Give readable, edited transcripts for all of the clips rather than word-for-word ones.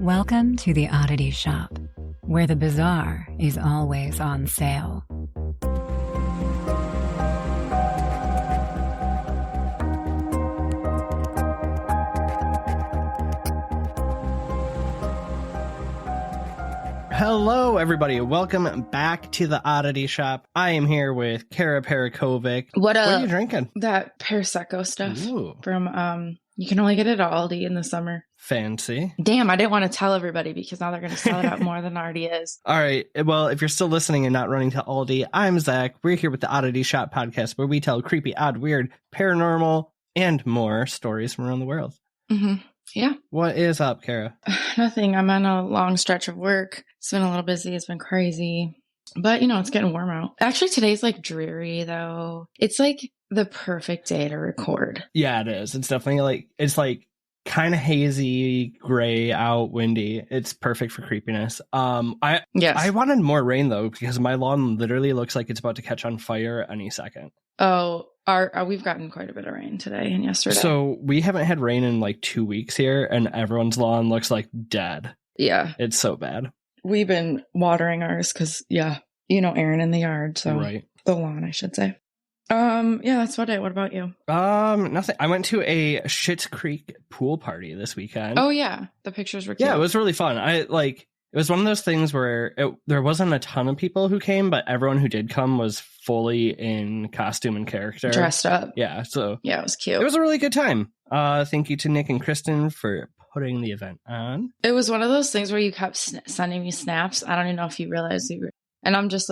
Welcome to the Oddity Shop, where the bizarre is always on sale. Hello, everybody. Welcome back to the Oddity Shop. I am here with Kara Parakovic. What are you drinking? That Prosecco stuff. Ooh. From, you can only get it at Aldi in the summer. Fancy. Damn, I didn't want to tell everybody because now they're going to sell it out more than it already is. All right. Well, if you're still listening and not running to Aldi, I'm Zach. We're here with the Oddity Shop podcast, where we tell creepy, odd, weird, paranormal, and more stories from around the world. Mm-hmm. Yeah. What is up, Kara? Nothing. I'm on a long stretch of work. It's been a little busy. It's been crazy. But, it's getting warm out. Actually, today's dreary, though. It's the perfect day to record. Yeah, it is. It's definitely kind of hazy, gray out, windy. It's perfect for creepiness. I wanted more rain, though, because my lawn literally looks like it's about to catch on fire any second. Oh, we've gotten quite a bit of rain today and yesterday. So we haven't had rain in 2 weeks here, and everyone's lawn looks dead. Yeah. It's so bad. We've been watering ours because, Aaron in the yard. So right. The lawn, I should say. Yeah, that's about it. What about you? Nothing. I went to a Schitt's Creek pool party this weekend. Oh, yeah. The pictures were cute. Yeah, it was really fun. It was one of those things where there wasn't a ton of people who came, but everyone who did come was fully in costume and character. Dressed up. Yeah, so. Yeah, it was cute. It was a really good time. Thank you to Nick and Kristen for putting the event on. It was one of those things where you kept sending me snaps. I don't even know if you realized you were. And I'm just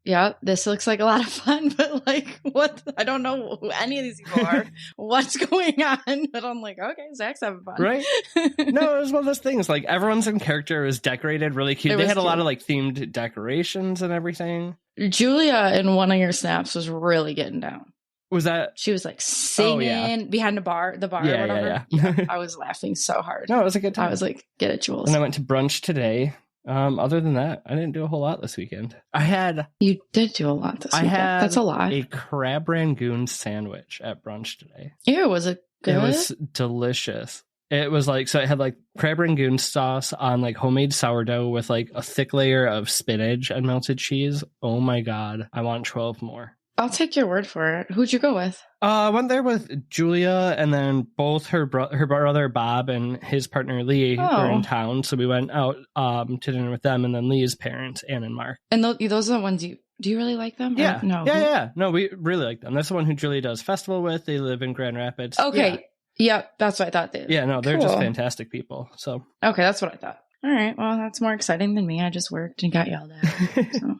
yeah, this looks like a lot of fun, but what? I don't know who any of these people are. What's going on? But I'm okay, Zach's having fun. Right? No, it was one of those things. Everyone's in character was decorated really cute. They had a lot of themed decorations and everything. Julia in one of your snaps was really getting down. Was that? She was singing behind the bar or whatever. Yeah. I was laughing so hard. No, it was a good time. I was get it, Jules. And I went to brunch today. Other than that, I didn't do a whole lot this weekend. You did do a lot this weekend. That's a lot. A crab rangoon sandwich at brunch today. Ew, was it good? It was delicious. It was so it had crab rangoon sauce on homemade sourdough with a thick layer of spinach and melted cheese. Oh my God. I want 12 more. I'll take your word for it. Who'd you go with? I went there with Julia, and then both her brother Bob and his partner Lee were in town. So we went out to dinner with them, and then Lee's parents, Ann and Mark. And those are the ones do you really like them? Yeah. No. Yeah. No, we really like them. That's the one who Julia does festival with. They live in Grand Rapids. Okay. Yeah, that's what I thought. Yeah, no, they're just fantastic people. So okay, that's what I thought. All right. Well, that's more exciting than me. I just worked and got yelled at. So.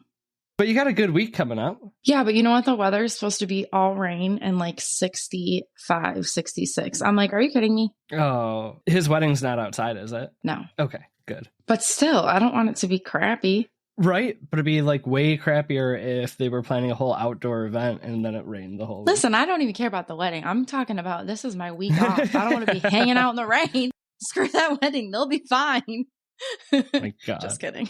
But you got a good week coming up. Yeah, but you know what? The weather is supposed to be all rain and 65, 66. I'm are you kidding me? Oh, his wedding's not outside, is it? No. Okay, good. But still, I don't want it to be crappy. Right, but it'd be way crappier if they were planning a whole outdoor event and then it rained the whole week. Listen, I don't even care about the wedding. I'm talking about this is my week off. I don't want to be hanging out in the rain. Screw that wedding. They'll be fine. My God. Just kidding.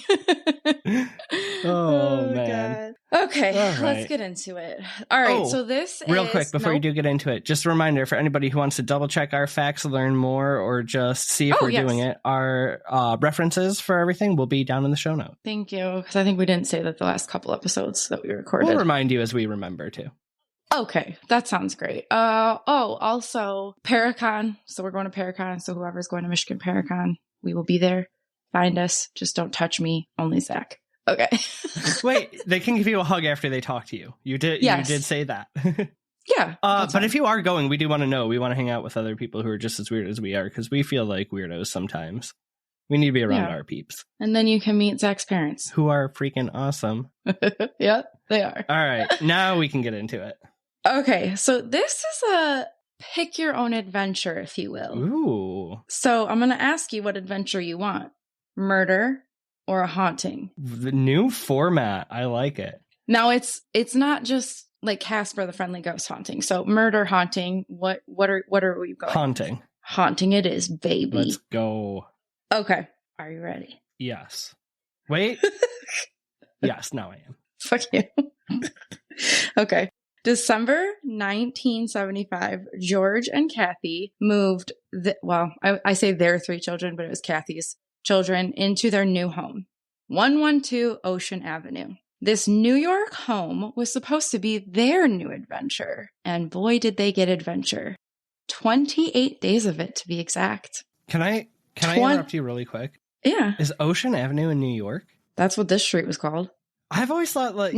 Oh man. God. Okay, right. Let's get into it. All right, so this real quick before you do get into it, just a reminder for anybody who wants to double check our facts, learn more, or just see if we're doing it. Our references for everything will be down in the show notes. Thank you, because I think we didn't say that the last couple episodes that we recorded. We'll remind you as we remember too. Okay, that sounds great. Also Paracon. So we're going to Paracon. So whoever's going to Michigan Paracon, we will be there. Find us. Just don't touch me. Only Zach. Okay. Wait, they can give you a hug after they talk to you. You did. Yes. You did say that. Yeah. But if you are going, we do want to know. We want to hang out with other people who are just as weird as we are, because we feel like weirdos sometimes. We need to be around our peeps. And then you can meet Zach's parents, who are freaking awesome. Yeah, they are. All right, now we can get into it. Okay, so this is a pick your own adventure, if you will. Ooh. So I'm going to ask you what adventure you want. Murder or a haunting? The new format. I like it. Now it's not just Casper the Friendly Ghost haunting. So murder, haunting. What are we going? Haunting. Haunting it is, baby. Let's go. Okay. Are you ready? Yes. Wait. Yes, now I am. Fuck you. Okay. December 1975, George and Kathy moved, I say their 3 children, but it was Kathy's children, into their new home, 112 Ocean Avenue. This New York home was supposed to be their new adventure. And boy, did they get adventure. 28 days of it, to be exact. Can I interrupt you really quick? Yeah. Is Ocean Avenue in New York? That's what this street was called. I've always thought but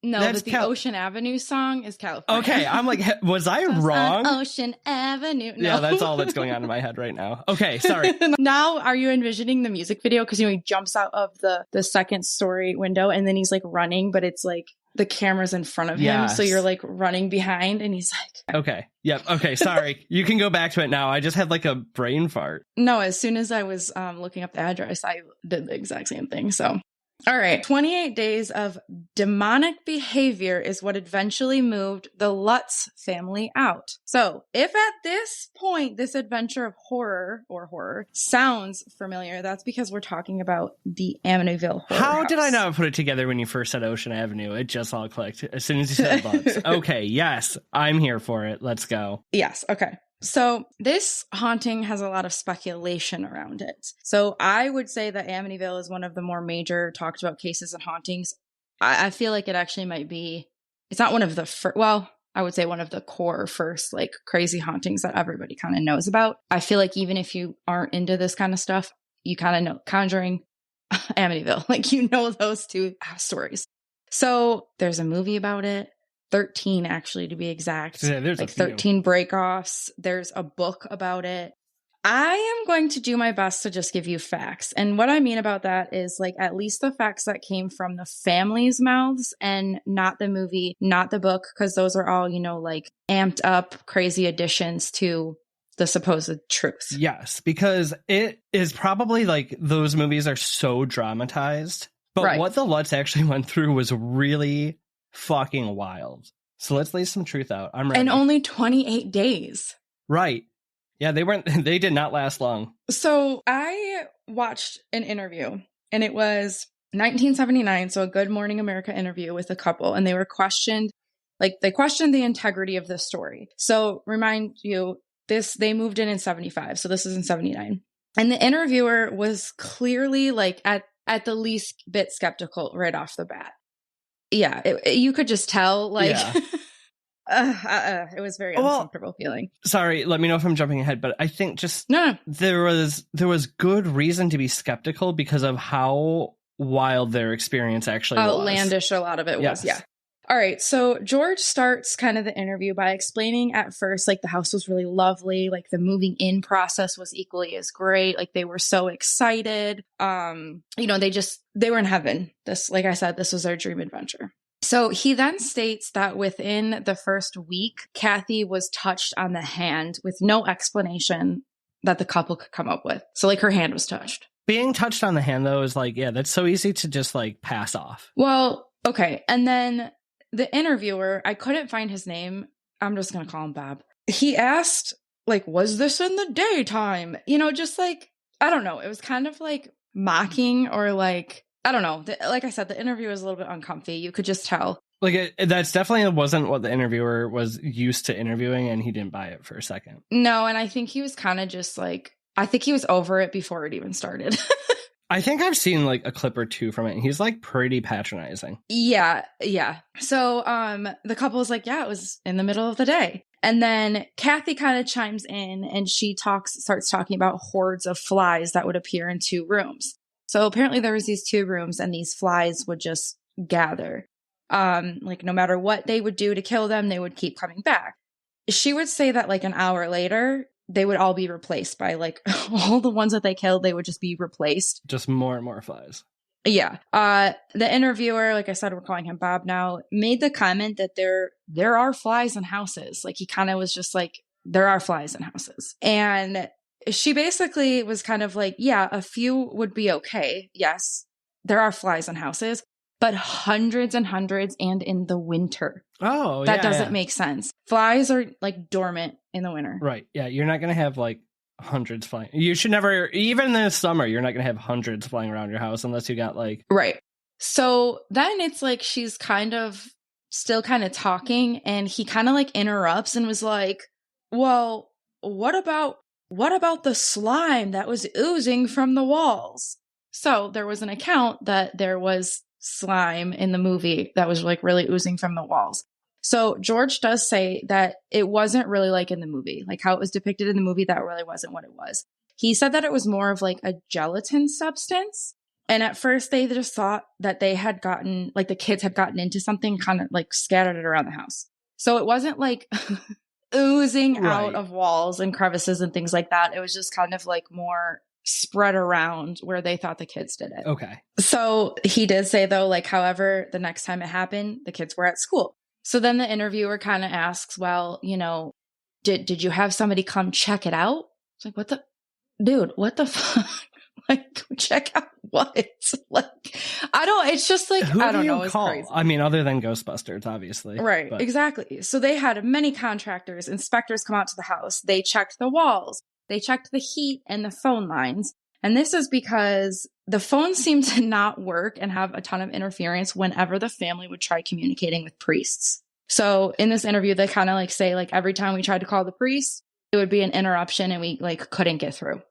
the Ocean Avenue song is California. Okay, I'm like, was I wrong? Ocean Avenue. No. Yeah, that's all that's going on in my head right now. Okay, sorry. Now, are you envisioning the music video? Because, he jumps out of the second story window and then he's like running, but it's like the camera's in front of him. Yes. So you're like running behind and he's like... Okay. Yep. Okay. Sorry. You can go back to it now. I just had like a brain fart. No, as soon as I was looking up the address, I did the exact same thing. So... All right, 28 days of demonic behavior is what eventually moved the Lutz family out. So, if at this point this adventure of horror sounds familiar, that's because we're talking about the Amityville horror How house. did I not put it together when you first said Ocean Avenue? It just all clicked as soon as you said Lutz. Okay, yes, I'm here for it. Let's go. Yes, okay. So this haunting has a lot of speculation around it. So I would say that Amityville is one of the more major talked about cases and hauntings. I feel like it actually might be, it's not one of the first, I would say one of the core first like crazy hauntings that everybody kind of knows about. I feel like even if you aren't into this kind of stuff, you kind of know Conjuring, Amityville, like those 2 stories. So there's a movie about it. 13 actually, to be exact. Yeah, there's like 13 breakoffs. There's a book about it. I am going to do my best to just give you facts. And what I mean about that is like at least the facts that came from the family's mouths and not the movie, not the book, because those are all, like amped up crazy additions to the supposed truth. Yes, because it is probably like those movies are so dramatized. But right. What the Lutz actually went through was really fucking wild. So let's lay some truth out. I'm ready. And only 28 days. Right. Yeah, they did not last long. So I watched an interview and it was 1979. So a Good Morning America interview with a couple, and they were questioned, they questioned the integrity of the story. So remind you, they moved in 75. So this is in 79. And the interviewer was clearly at the least bit skeptical right off the bat. Yeah, you could just tell, it was very uncomfortable feeling. Sorry, let me know if I'm jumping ahead, but I think just there was good reason to be skeptical because of how wild their experience actually was. Outlandish, a lot of it was, yeah. All right, so George starts kind of the interview by explaining at first, the house was really lovely, the moving in process was equally as great, they were so excited, they were in heaven. This, like I said, this was their dream adventure. So he then states that within the first week, Kathy was touched on the hand with no explanation that the couple could come up with. So her hand was touched. Being touched on the hand, though, is that's so easy to just pass off. Well, okay, and then the interviewer, I couldn't find his name. I'm just going to call him Bob. He asked, was this in the daytime? I don't know. It was kind of mocking or I don't know. Like I said, the interview was a little bit uncomfy. You could just tell. That's definitely wasn't what the interviewer was used to interviewing, and he didn't buy it for a second. No, and I think he was kind of just I think he was over it before it even started. I think I've seen a clip or two from it. He's pretty patronizing. Yeah. So the couple is yeah, it was in the middle of the day. And then Kathy kind of chimes in and she starts talking about hordes of flies that would appear in 2 rooms. So apparently there was these 2 rooms and these flies would just gather. No matter what they would do to kill them, they would keep coming back. She would say that an hour later, they would all be replaced by all the ones that they killed. They would just be replaced. Just more and more flies. Yeah. The interviewer, like I said, we're calling him Bob now, made the comment that there are flies in houses. He kind of was just there are flies in houses. And she basically was kind of yeah, a few would be okay. Yes, there are flies in houses, but hundreds and hundreds and in the winter. Oh, that doesn't make sense. Flies are dormant in the winter. Right. Yeah. You're not going to have hundreds flying. You should never, even this summer, you're not going to have hundreds flying around your house unless you got Right. So then it's she's kind of still kind of talking, and he kind of like interrupts and was like, well, what about the slime that was oozing from the walls? So there was an account that there was slime in the movie that was like really oozing from the walls. So George does say that it wasn't really like in the movie, like how it was depicted in the movie, that really wasn't what it was. He said that it was more of like a gelatin substance. And at first they just thought that they had gotten, like the kids had gotten into something, kind of like scattered it around the house. So it wasn't like oozing out of walls and crevices and things like that. It was just kind of like more spread around where they thought the kids did it. Okay. So he did say though, like, however, the next time it happened, the kids were at school. So then the interviewer kind of asks, well, you know, did you have somebody come check it out? It's like, what the fuck? Like, check out what? Like, it's just like, who I don't do know. you It's call? crazy. I mean, other than Ghostbusters, obviously. Right, but. Exactly. So they had many contractors, inspectors come out to the house. They checked the walls. They checked the heat and the phone lines. And this is because the phone seemed to not work and have a ton of interference whenever the family would try communicating with priests. So in this interview, they kind of like say, like, every time we tried to call the priest, it would be an interruption and we like couldn't get through.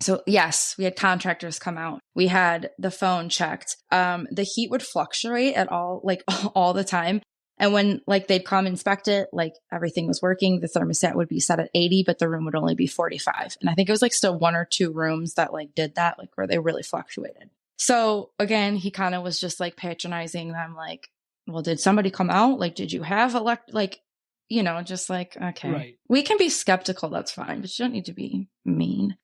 So yes, we had contractors come out. We had the phone checked. The heat would fluctuate at all the time. And when like they'd come inspect it, like everything was working, the thermostat would be set at 80, but the room would only be 45. And I think it was like still 1 or 2 rooms that like did that, like where they really fluctuated. So again, he kind of was just like patronizing them, like, well, did somebody come out? Like, did you have just like, okay, right. We can be skeptical. That's fine, but you don't need to be mean.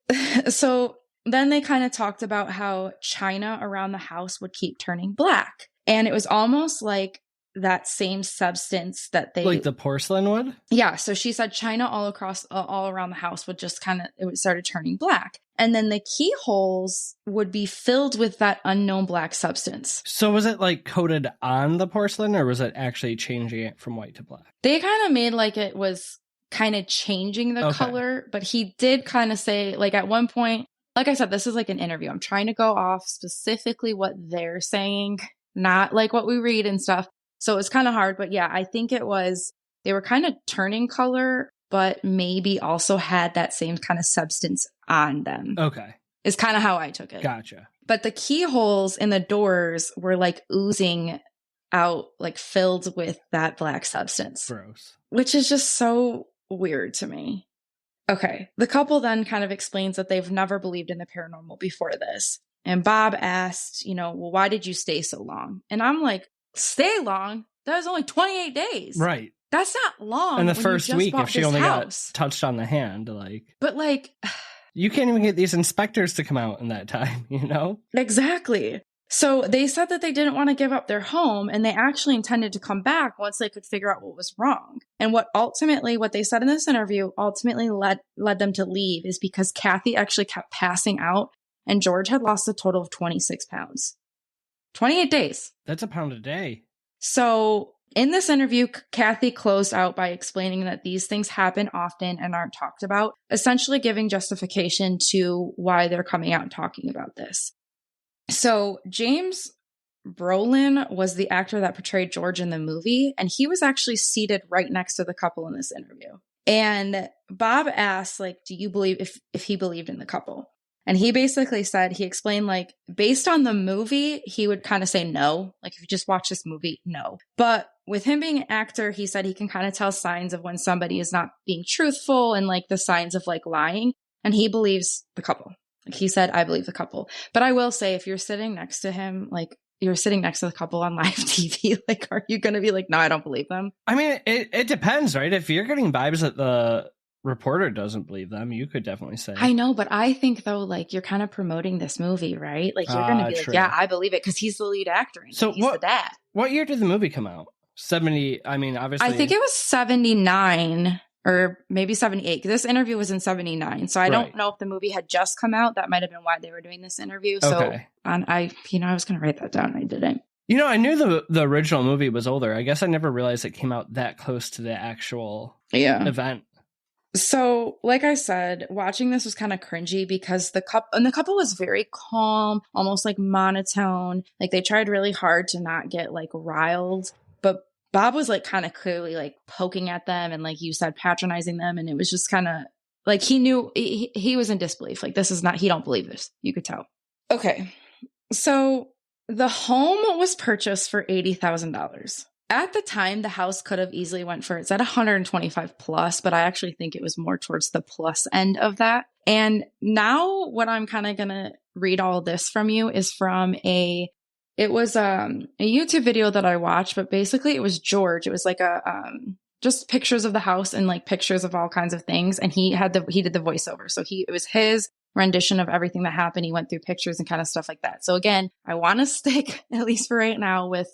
So then they kind of talked about how china around the house would keep turning black. And it was almost like that same substance that they... Like the porcelain would? Yeah. So she said china all around the house would just it started turning black. And then the keyholes would be filled with that unknown black substance. So was it like coated on the porcelain, or was it actually changing it from white to black? They kind of made like it was kind of changing the color, but he did kind of say, like, at one point, like I said, this is like an interview. I'm trying to go off specifically what they're saying, not like what we read and stuff. So it's kind of hard, but yeah, I think they were kind of turning color, but maybe also had that same kind of substance on them. Okay. Is kind of how I took it. Gotcha. But the keyholes in the doors were like oozing out, like filled with that black substance. Gross. Which is just so weird to me. Okay. The couple then kind of explains that they've never believed in the paranormal before this. And Bob asked, well, why did you stay so long? And I'm like, stay long? That was only 28 days. Right. That's not long. And the first week, if she only got touched on the hand, But you can't even get these inspectors to come out in that time, Exactly. So they said that they didn't want to give up their home, and they actually intended to come back once they could figure out what was wrong. And what they said in this interview ultimately led them to leave is because Kathy actually kept passing out, and George had lost a total of 26 pounds. 28 days. That's a pound a day. So in this interview, Kathy closed out by explaining that these things happen often and aren't talked about, essentially giving justification to why they're coming out and talking about this. So James Brolin was the actor that portrayed George in the movie, and he was actually seated right next to the couple in this interview. And Bob asked, do you believe if he believed in the couple? And he basically said, he explained, based on the movie, he would kind of say no. If you just watch this movie, no. But with him being an actor, he said he can kind of tell signs of when somebody is not being truthful and the signs of lying. And he believes the couple. He said, I believe the couple. But I will say, if you're sitting next to him, you're sitting next to the couple on live TV, are you going to be no, I don't believe them? I mean, it depends, right? If you're getting vibes that the reporter doesn't believe them, you could definitely say. I know, but I think though, you're kind of promoting this movie, right? You're going to be true. yeah, I believe it, because he's the lead actor. So he's the dad. What year did the movie come out? 70. I mean, obviously, I think it was 79 or maybe 78. This interview was in 79, so I don't know if the movie had just come out. That might have been why they were doing this interview. So I was going to write that down. I didn't. I knew the original movie was older. I guess I never realized it came out that close to the actual event. So, like I said, watching this was kind of cringy because the couple was very calm, almost monotone. They tried really hard to not get riled. But Bob was like kind of clearly like poking at them and like you said, patronizing them. And it was just kind of like he knew he was in disbelief. Like this is not, he don't believe this. You could tell. Okay. So the home was purchased for $80,000. At the time, the house could have easily went for, it's at 125 plus, but I actually think it was more towards the plus end of that. And now what I'm kind of going to read all this from you is from it was a YouTube video that I watched, but basically it was George. It was like just pictures of the house and like pictures of all kinds of things. And he did the voiceover. So it was his rendition of everything that happened. He went through pictures and kind of stuff like that. So again, I want to stick, at least for right now, with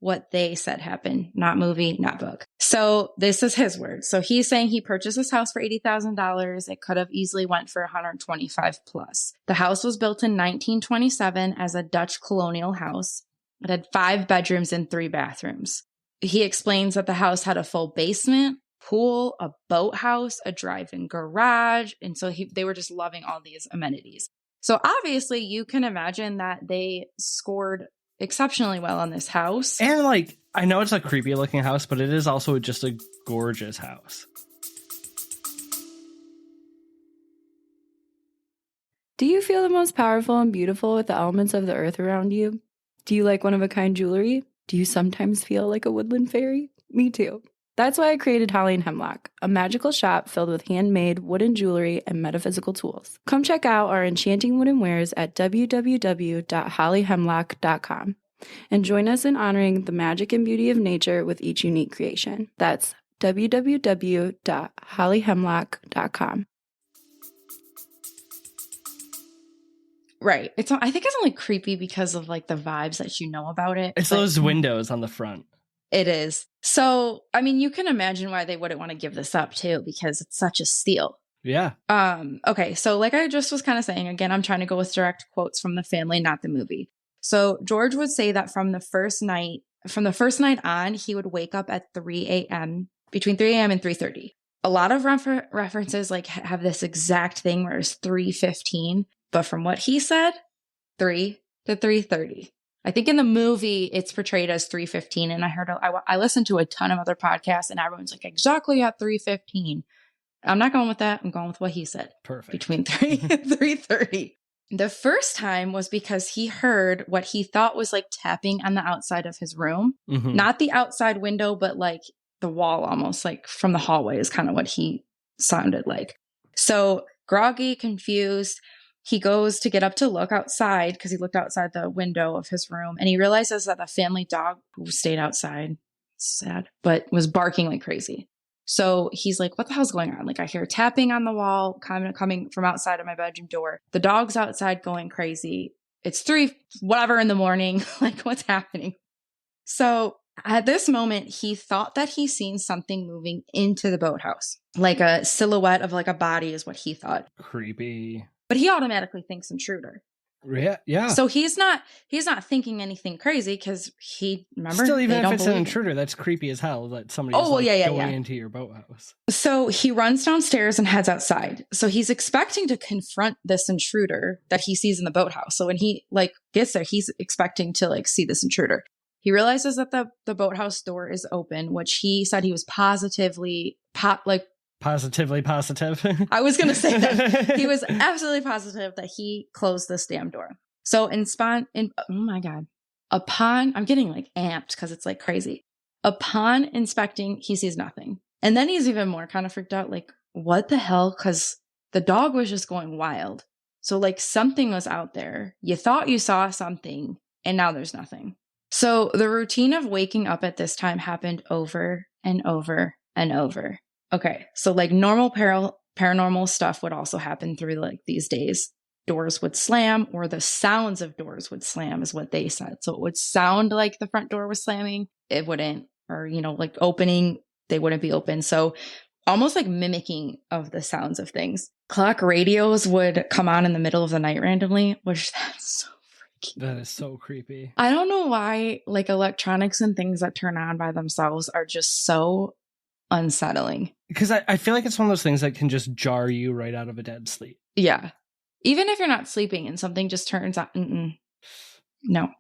what they said happened, not movie, not book. So this is his word. So he's saying he purchased this house for $80,000. It could have easily went for 125 plus. The house was built in 1927 as a Dutch colonial house. It had 5 bedrooms and 3 bathrooms. He explains that the house had a full basement, pool, a boathouse, a drive-in garage. And so they were just loving all these amenities. So obviously you can imagine that they scored exceptionally well on this house. And like, I know it's a creepy looking house, but it is also just a gorgeous house. Do you feel the most powerful and beautiful with the elements of the earth around you? Do you like one-of-a-kind jewelry? Do you sometimes feel like a woodland fairy? Me too. That's why I created Holly and Hemlock, a magical shop filled with handmade wooden jewelry and metaphysical tools. Come check out our enchanting wooden wares at www.hollyhemlock.com and join us in honoring the magic and beauty of nature with each unique creation. That's www.hollyhemlock.com. Right. I think it's only creepy because of like the vibes that you know about it. It's those windows on the front. It is. So, I mean, you can imagine why they wouldn't want to give this up too, because it's such a steal. Yeah. Okay. So like I just was kind of saying, again, I'm trying to go with direct quotes from the family, not the movie. So George would say that from the first night on, he would wake up at 3 a.m., between 3 a.m. and 3:30. A lot of references like have this exact thing where it's 3:15, but from what he said, 3 to 3:30. I think in the movie it's portrayed as 3:15, and I listened to a ton of other podcasts, and everyone's like exactly at 3:15. I'm not going with that. I'm going with what he said. Perfect. Between 3 and 3:30. The first time was because he heard what he thought was like tapping on the outside of his room, not the outside window, but like the wall, almost like from the hallway is kind of what he sounded like. So groggy, confused. He goes to get up to look outside because he looked outside the window of his room and he realizes that the family dog who stayed outside, sad, but was barking like crazy. So he's like, what the hell's going on? Like I hear tapping on the wall coming from outside of my bedroom door. The dog's outside going crazy. It's 3 whatever in the morning. Like what's happening? So at this moment, he thought that he seen something moving into the boathouse. Like a silhouette of like a body is what he thought. Creepy. But he automatically thinks intruder. Yeah. So he's not thinking anything crazy because he remember. Still, even if it's an intruder, that's creepy as hell that somebody's going into your boathouse. So he runs downstairs and heads outside. So he's expecting to confront this intruder that he sees in the boathouse. So when he like gets there, he's expecting to like see this intruder. He realizes that the boathouse door is open, which he said he was positively positive. I was going to say that. He was absolutely positive that he closed this damn door. So oh my God. I'm getting like amped because it's like crazy. Upon inspecting, he sees nothing. And then he's even more kind of freaked out. Like, what the hell? Because the dog was just going wild. So like something was out there. You thought you saw something and now there's nothing. So the routine of waking up at this time happened over and over and over. Okay, so like normal paranormal stuff would also happen through like these days. Doors would slam or the sounds of doors would slam is what they said. So it would sound like the front door was slamming. It wouldn't, or, like opening, they wouldn't be open. So almost like mimicking of the sounds of things. Clock radios would come on in the middle of the night randomly, which that's so freaky. That is so creepy. I don't know why like electronics and things that turn on by themselves are just so unsettling. Because I feel like it's one of those things that can just jar you right out of a dead sleep. Yeah. Even if you're not sleeping and something just turns on. No.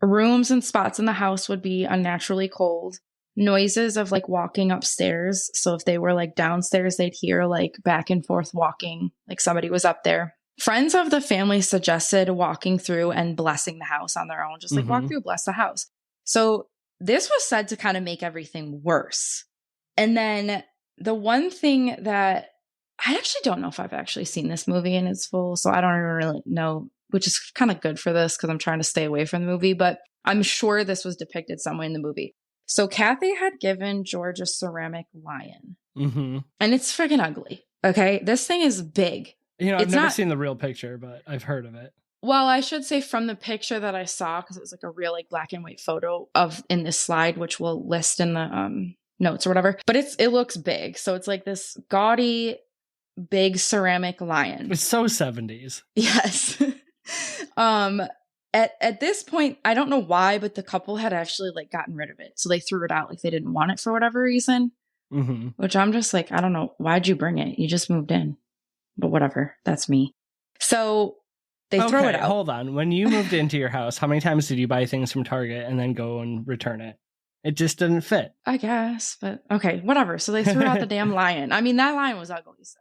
Rooms and spots in the house would be unnaturally cold. Noises of like walking upstairs. So if they were like downstairs, they'd hear like back and forth walking, like somebody was up there. Friends of the family suggested walking through and blessing the house on their own, just like walk through, bless the house. So this was said to kind of make everything worse. And then the one thing that I actually don't know if I've actually seen this movie in its full, so I don't even really know, which is kind of good for this because I'm trying to stay away from the movie, but I'm sure this was depicted somewhere in the movie. So Kathy had given George a ceramic lion. And it's friggin' ugly. Okay. This thing is big. You know, I've never seen the real picture, but I've heard of it. Well, I should say from the picture that I saw, because it was like a real like black and white photo of in this slide, which we'll list in the notes or whatever. But it looks big. So it's like this gaudy, big ceramic lion. It's so 70s. Yes. At this point, I don't know why, but the couple had actually like gotten rid of it. So they threw it out like they didn't want it for whatever reason. Which I'm just like, I don't know. Why'd you bring it? You just moved in. But whatever. That's me. So they throw it out. Hold on. When you moved into your house, how many times did you buy things from Target and then go and return it? It just didn't fit. I guess. But okay, whatever. So they threw out the damn lion. I mean, that lion was ugly. So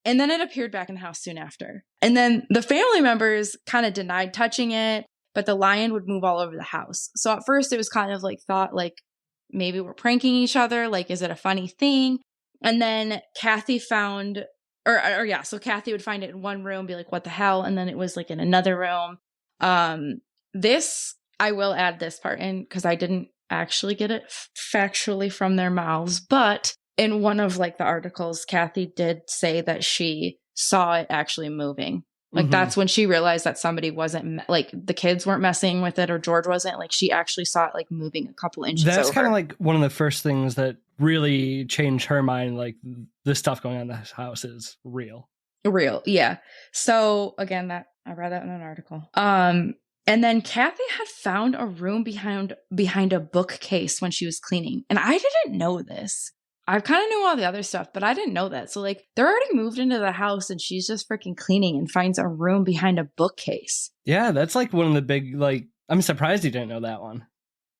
and then it appeared back in the house soon after. And then the family members kind of denied touching it, but the lion would move all over the house. So at first it was kind of like thought like maybe we're pranking each other. Like, is it a funny thing? And then Kathy found, so Kathy would find it in one room, be like, what the hell? And then it was like in another room. This, I will add this part in because I didn't actually get it factually from their mouths, but in one of like the articles, Kathy did say that she saw it actually moving. Like that's when she realized that somebody wasn't like the kids weren't messing with it or George wasn't. Like she actually saw it like moving a couple inches. That's kind of like one of the first things that really changed her mind. Like the stuff going on in this house is real. Real, yeah. So again, that I read that in an article. And then Kathy had found a room behind a bookcase when she was cleaning, and I didn't know this. I kind of knew all the other stuff, but I didn't know that. So like they're already moved into the house and she's just freaking cleaning and finds a room behind a bookcase. Yeah, that's like one of the big, like, I'm surprised you didn't know that one.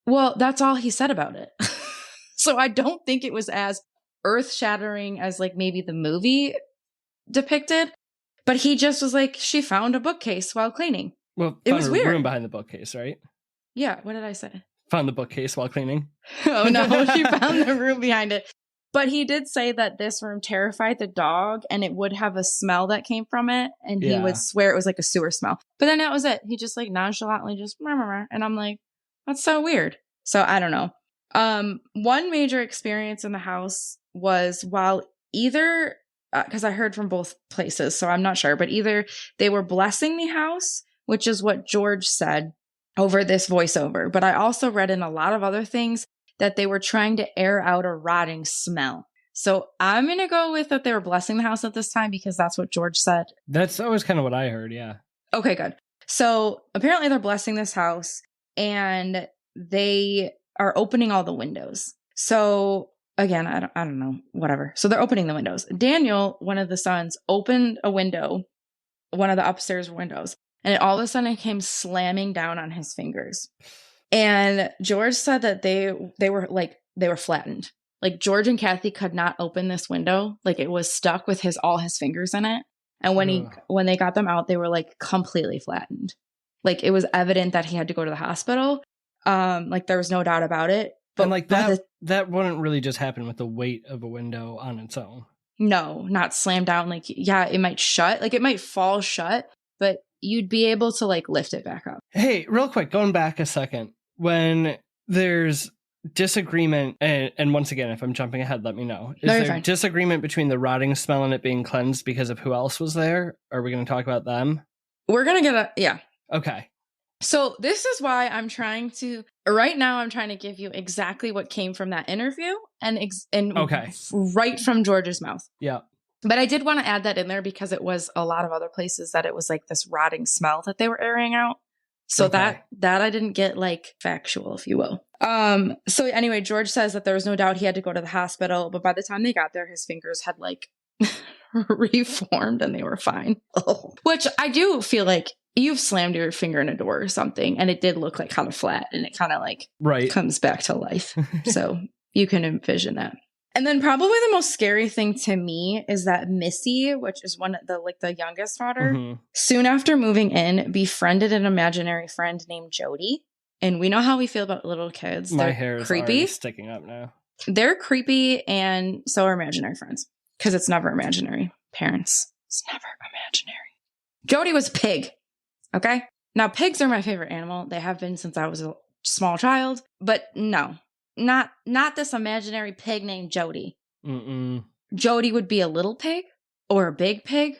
Well, that's all he said about it. So I don't think it was as earth shattering as like maybe the movie depicted, but he just was like, she found a bookcase while cleaning. Well, it was weird. Room behind the bookcase, right? Yeah. What did I say? Found the bookcase while cleaning. Oh no, she found the room behind it. But he did say that this room terrified the dog and it would have a smell that came from it. And he would swear it was like a sewer smell. But then that was it. He just like nonchalantly just, and I'm like, that's so weird. So I don't know. One major experience in the house was while either, because I heard from both places, so I'm not sure, but either they were blessing the house, which is what George said over this voiceover. But I also read in a lot of other things that they were trying to air out a rotting smell. So I'm going to go with that they were blessing the house at this time because that's what George said. That's always kind of what I heard, yeah. Okay, good. So apparently they're blessing this house and they are opening all the windows. So again, I don't know, whatever. So they're opening the windows. Daniel, one of the sons, opened a window, one of the upstairs windows, and all of a sudden it came slamming down on his fingers. And George said that they were flattened. Like George and Kathy could not open this window. Like it was stuck with all his fingers in it. And when they got them out, they were like completely flattened. Like it was evident that he had to go to the hospital. Like there was no doubt about it. But and like that wouldn't really just happen with the weight of a window on its own. No, not slam down. Like, yeah, it might shut. Like it might fall shut, but you'd be able to like lift it back up. Hey, real quick, going back a second. When there's disagreement, and once again, if I'm jumping ahead, let me know. Is there fine. Disagreement between the rotting smell and it being cleansed because of who else was there? Are we going to talk about them? We're going to get yeah. Okay. So this is why I'm trying to give you exactly what came from that interview and okay. Right from George's mouth. Yeah. But I did want to add that in there because it was a lot of other places that it was like this rotting smell that they were airing out. So okay. that I didn't get like factual, if you will. So anyway, George says that there was no doubt he had to go to the hospital, but by the time they got there, his fingers had like reformed and they were fine. Which I do feel like, you've slammed your finger in a door or something and it did look like kind of flat and it kind of like comes back to life. So you can envision that. And then probably the most scary thing to me is that Missy, which is one of the youngest daughter, soon after moving in, befriended an imaginary friend named Jody. And we know how we feel about little kids. My They're hair is creepy. sticking up now. They're creepy, and so are imaginary friends. Because it's never imaginary. Parents, it's never imaginary. Jody was a pig. Okay? Now, pigs are my favorite animal. They have been since I was a small child. But no, not this imaginary pig named Jody. Jody would be a little pig or a big pig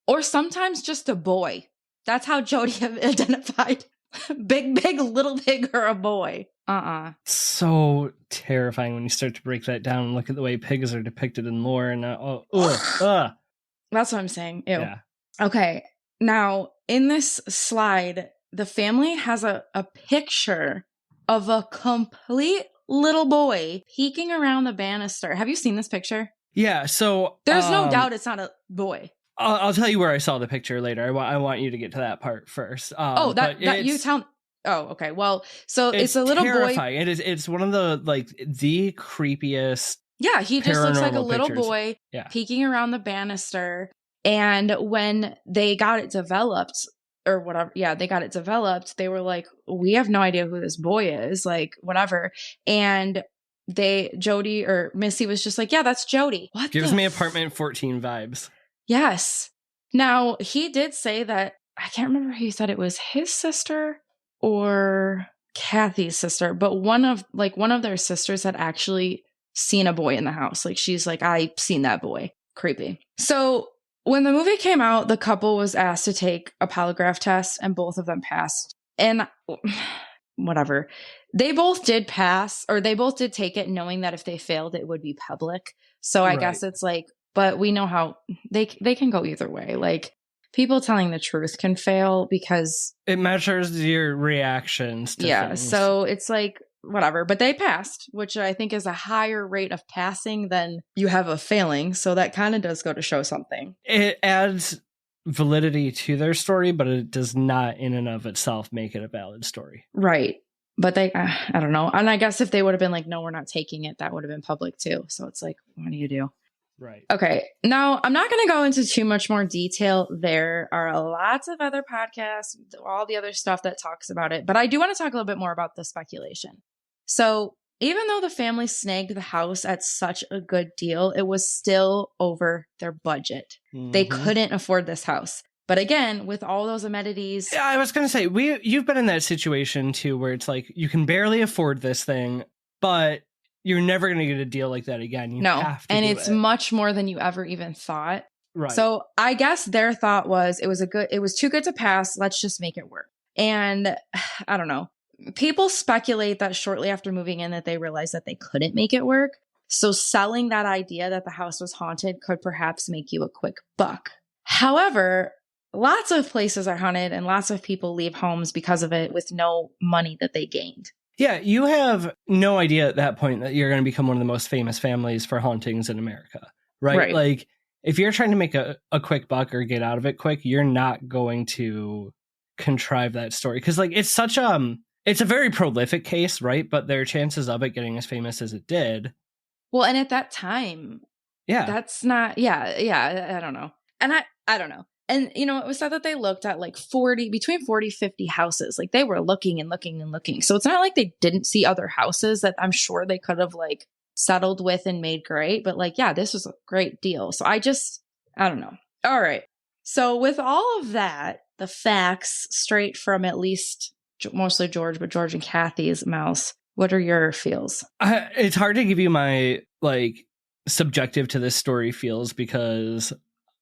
or sometimes just a boy. That's how Jody identified. Big pig, little pig, or a boy. So terrifying when you start to break that down and look at the way pigs are depicted in lore. And That's what I'm saying. Ew. Yeah. Okay. Now, in this slide, the family has a picture of a complete little boy peeking around the banister. Have you seen this picture? Yeah. So there's no doubt it's not a boy. I'll tell you where I saw the picture later. I want you to get to that part first. That you tell. Oh, okay. Well, so it's a little terrifying. Boy. It's one of the creepiest. Yeah, he just looks like a little boy peeking around the banister. And when they got it developed or whatever, they got it developed. They were like, we have no idea who this boy is, like whatever. And Jody or Missy was just like, yeah, that's Jody. What gives me apartment 14 vibes. Yes. Now, he did say that, I can't remember if he said it was his sister or Kathy's sister, but one of their sisters had actually seen a boy in the house. Like, she's like, I seen that boy. Creepy. So when the movie came out, the couple was asked to take a polygraph test and both of them passed. And whatever. They both did pass, or they both did take it knowing that if they failed, it would be public. So I guess it's like, but we know how they can go either way. Like, people telling the truth can fail because it measures your reactions to things. So it's like whatever, but they passed, which I think is a higher rate of passing than you have of failing. So that kind of does go to show something. It adds validity to their story, but it does not in and of itself make it a valid story. Right. But they, I don't know. And I guess if they would have been like, no, we're not taking it, that would have been public too. So it's like, what do you do? Right. Okay. Now, I'm not going to go into too much more detail. There are lots of other podcasts, all the other stuff that talks about it. But I do want to talk a little bit more about the speculation. So even though the family snagged the house at such a good deal, it was still over their budget. They couldn't afford this house. But again, with all those amenities. Yeah, I was going to say, you've been in that situation too, where it's like, you can barely afford this thing, but you're never going to get a deal like that again. You have to, and it's much more than you ever even thought. Right. So I guess their thought was it was too good to pass. Let's just make it work. And I don't know. People speculate that shortly after moving in that they realized that they couldn't make it work. So selling that idea that the house was haunted could perhaps make you a quick buck. However, lots of places are haunted and lots of people leave homes because of it with no money that they gained. Yeah, you have no idea at that point that you're going to become one of the most famous families for hauntings in America, right? Like, if you're trying to make a quick buck or get out of it quick, you're not going to contrive that story. Because, like, it's a very prolific case, right? But there are chances of it getting as famous as it did. Well, and at that time, that's not, I don't know. And I don't know. And, you know, it was said that they looked at like between 40, 50 houses. Like, they were looking and looking and looking. So it's not like they didn't see other houses that I'm sure they could have like settled with and made great. But like, yeah, this was a great deal. So I don't know. All right. So with all of that, the facts straight from at least mostly George, but George and Kathy's mouths, what are your feels? It's hard to give you my like subjective to this story feels because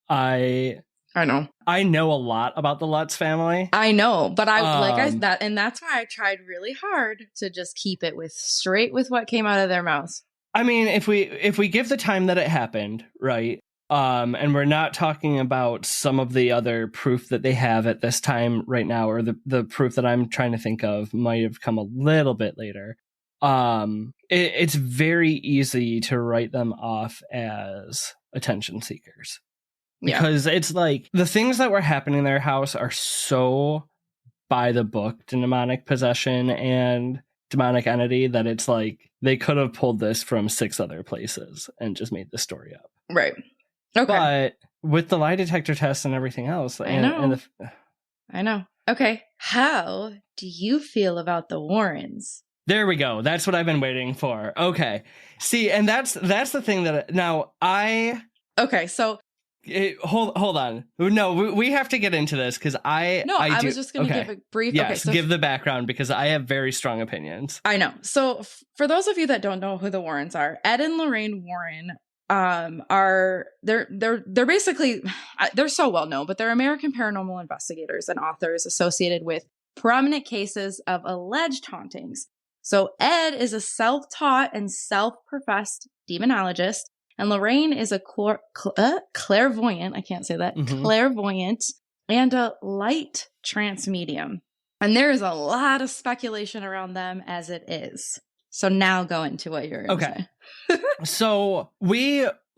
I know a lot about the Lutz family. I know, but and that's why I tried really hard to just keep it straight with what came out of their mouths. I mean, if we give the time that it happened, right? And we're not talking about some of the other proof that they have at this time right now, or the proof that I'm trying to think of might have come a little bit later. It's very easy to write them off as attention seekers. Because it's like the things that were happening in their house are so by the book demonic possession and demonic entity that it's like they could have pulled this from 6 other places and just made the story up. Right. Okay. But with the lie detector test and everything else. I know. Okay. How do you feel about the Warrens? There we go. That's what I've been waiting for. Okay. See, and that's the thing that now Okay, so hold on. No, we have to get into this because I was just going to give a brief. Yes, okay, so give the background because I have very strong opinions. I know. So for those of you that don't know who the Warrens are, Ed and Lorraine Warren they're basically they're so well known, but they're American paranormal investigators and authors associated with prominent cases of alleged hauntings. So Ed is a self-taught and self-professed demonologist, and Lorraine is a clairvoyant, I can't say that, clairvoyant, and a light trance medium. And there is a lot of speculation around them as it is. So now go into what you're going to say. So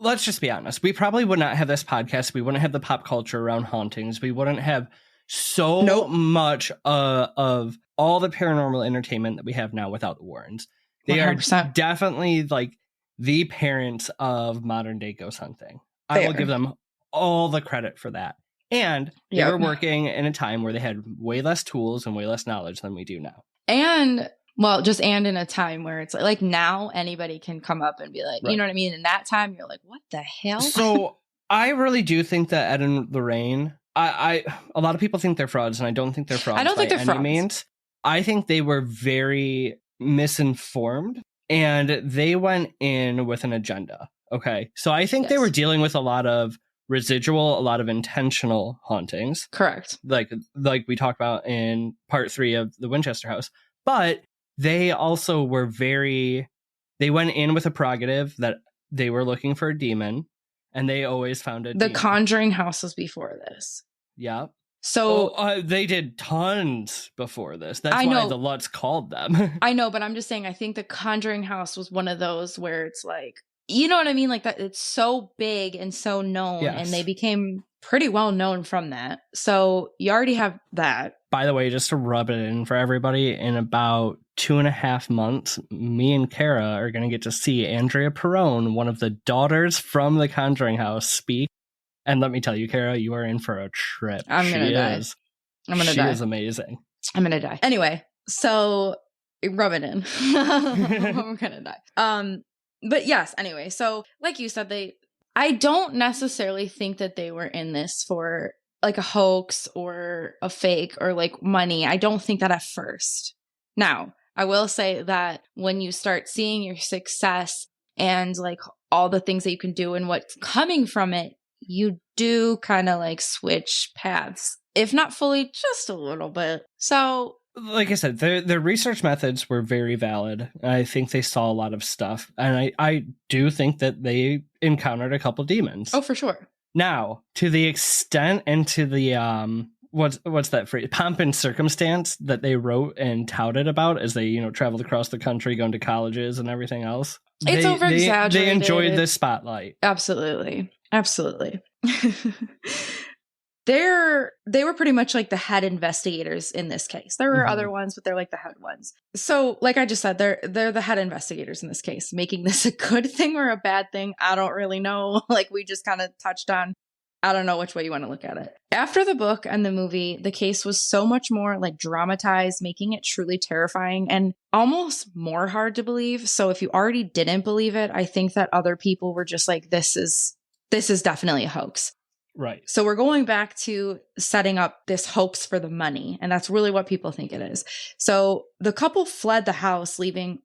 let's just be honest. We probably would not have this podcast. We wouldn't have the pop culture around hauntings. We wouldn't have so much of all the paranormal entertainment that we have now without the Warrens. They 100%. Are definitely like the parents of modern day ghost hunting. I will give them all the credit for that. And they were working in a time where they had way less tools and way less knowledge than we do now. And in a time where it's like now anybody can come up and be like, you know what I mean? In that time, you're like, what the hell? So I really do think that Ed and Lorraine, a lot of people think they're frauds, and I don't think they're frauds. I don't think they're frauds. Means. I think they were very misinformed, and they went in with an agenda. Okay. So I think they were dealing with a lot of residual, a lot of intentional hauntings. Correct. Like we talked about in part 3 of the Winchester House. But they also were they went in with a prerogative that they were looking for a demon, and they always found a demon. Conjuring House was before this. Yeah. So they did tons before this. That's why the Lutz called them. I know, but I'm just saying, I think the Conjuring House was one of those where it's like, you know what I mean? Like that, it's so big and so known, and they became pretty well known from that. So you already have that. By the way, just to rub it in for everybody, in about 2.5 months, me and Kara are going to get to see Andrea Perrone, one of the daughters from the Conjuring House, speak. And let me tell you, Kara, you are in for a trip. I'm going to die. I'm going to die. She is amazing. I'm going to die. Anyway, so rub it in. I'm going to die. But yes, anyway, so like you said, I don't necessarily think that they were in this for like a hoax or a fake or like money. I don't think that at first. Now, I will say that when you start seeing your success and like all the things that you can do and what's coming from it, you do kind of like switch paths, if not fully, just a little bit. So like I said, their research methods were very valid. I think they saw a lot of stuff. And I do think that they encountered a couple demons. Oh, for sure. Now, to the extent and to the what's that phrase? Pomp and circumstance that they wrote and touted about as they, traveled across the country, going to colleges and everything else. It's over-exaggerated. They enjoyed the spotlight. Absolutely. They were pretty much like the head investigators in this case. There were other ones, but they're like the head ones. So like I just said, they're the head investigators in this case. Making this a good thing or a bad thing, I don't really know. Like we just kind of touched on, I don't know which way you want to look at it. After the book and the movie, the case was so much more like dramatized, making it truly terrifying and almost more hard to believe. So if you already didn't believe it, I think that other people were just like, this is definitely a hoax. Right. So we're going back to setting up this hoax for the money. And that's really what people think it is. So the couple fled the house, leaving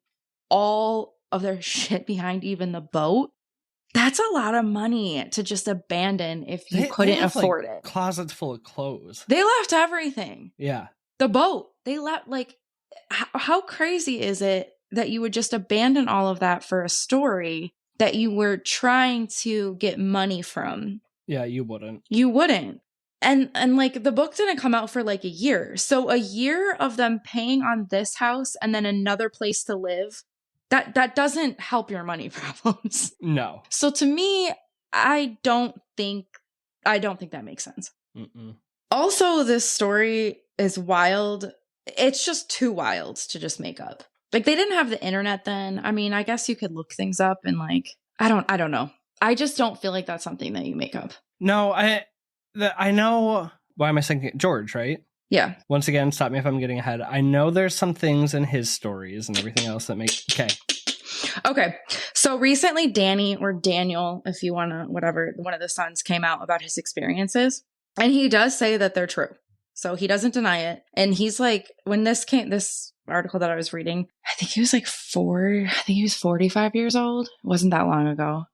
all of their shit behind, even the boat. That's a lot of money to just abandon if you couldn't afford it. Closets full of clothes. They left everything. Yeah. The boat. They left, like, how crazy is it that you would just abandon all of that for a story that you were trying to get money from? Yeah, you wouldn't. You wouldn't. And like the book didn't come out for like a year. So a year of them paying on this house and then another place to live, that doesn't help your money problems. No. So to me, I don't think I don't think that makes sense. Also, this story is wild. It's just too wild to just make up. Like, they didn't have the internet then. I mean, I guess you could look things up and like, I don't know. I just don't feel like that's something that you make up. No, I know. Why am I saying George, right? Yeah. Once again, stop me if I'm getting ahead. I know there's some things in his stories and everything else that make... Okay. So recently, Danny, or Daniel, if you want to, whatever, one of the sons came out about his experiences. And he does say that they're true. So he doesn't deny it. And he's like, when this article that I was reading, I think he was like 45 years old. It wasn't that long ago.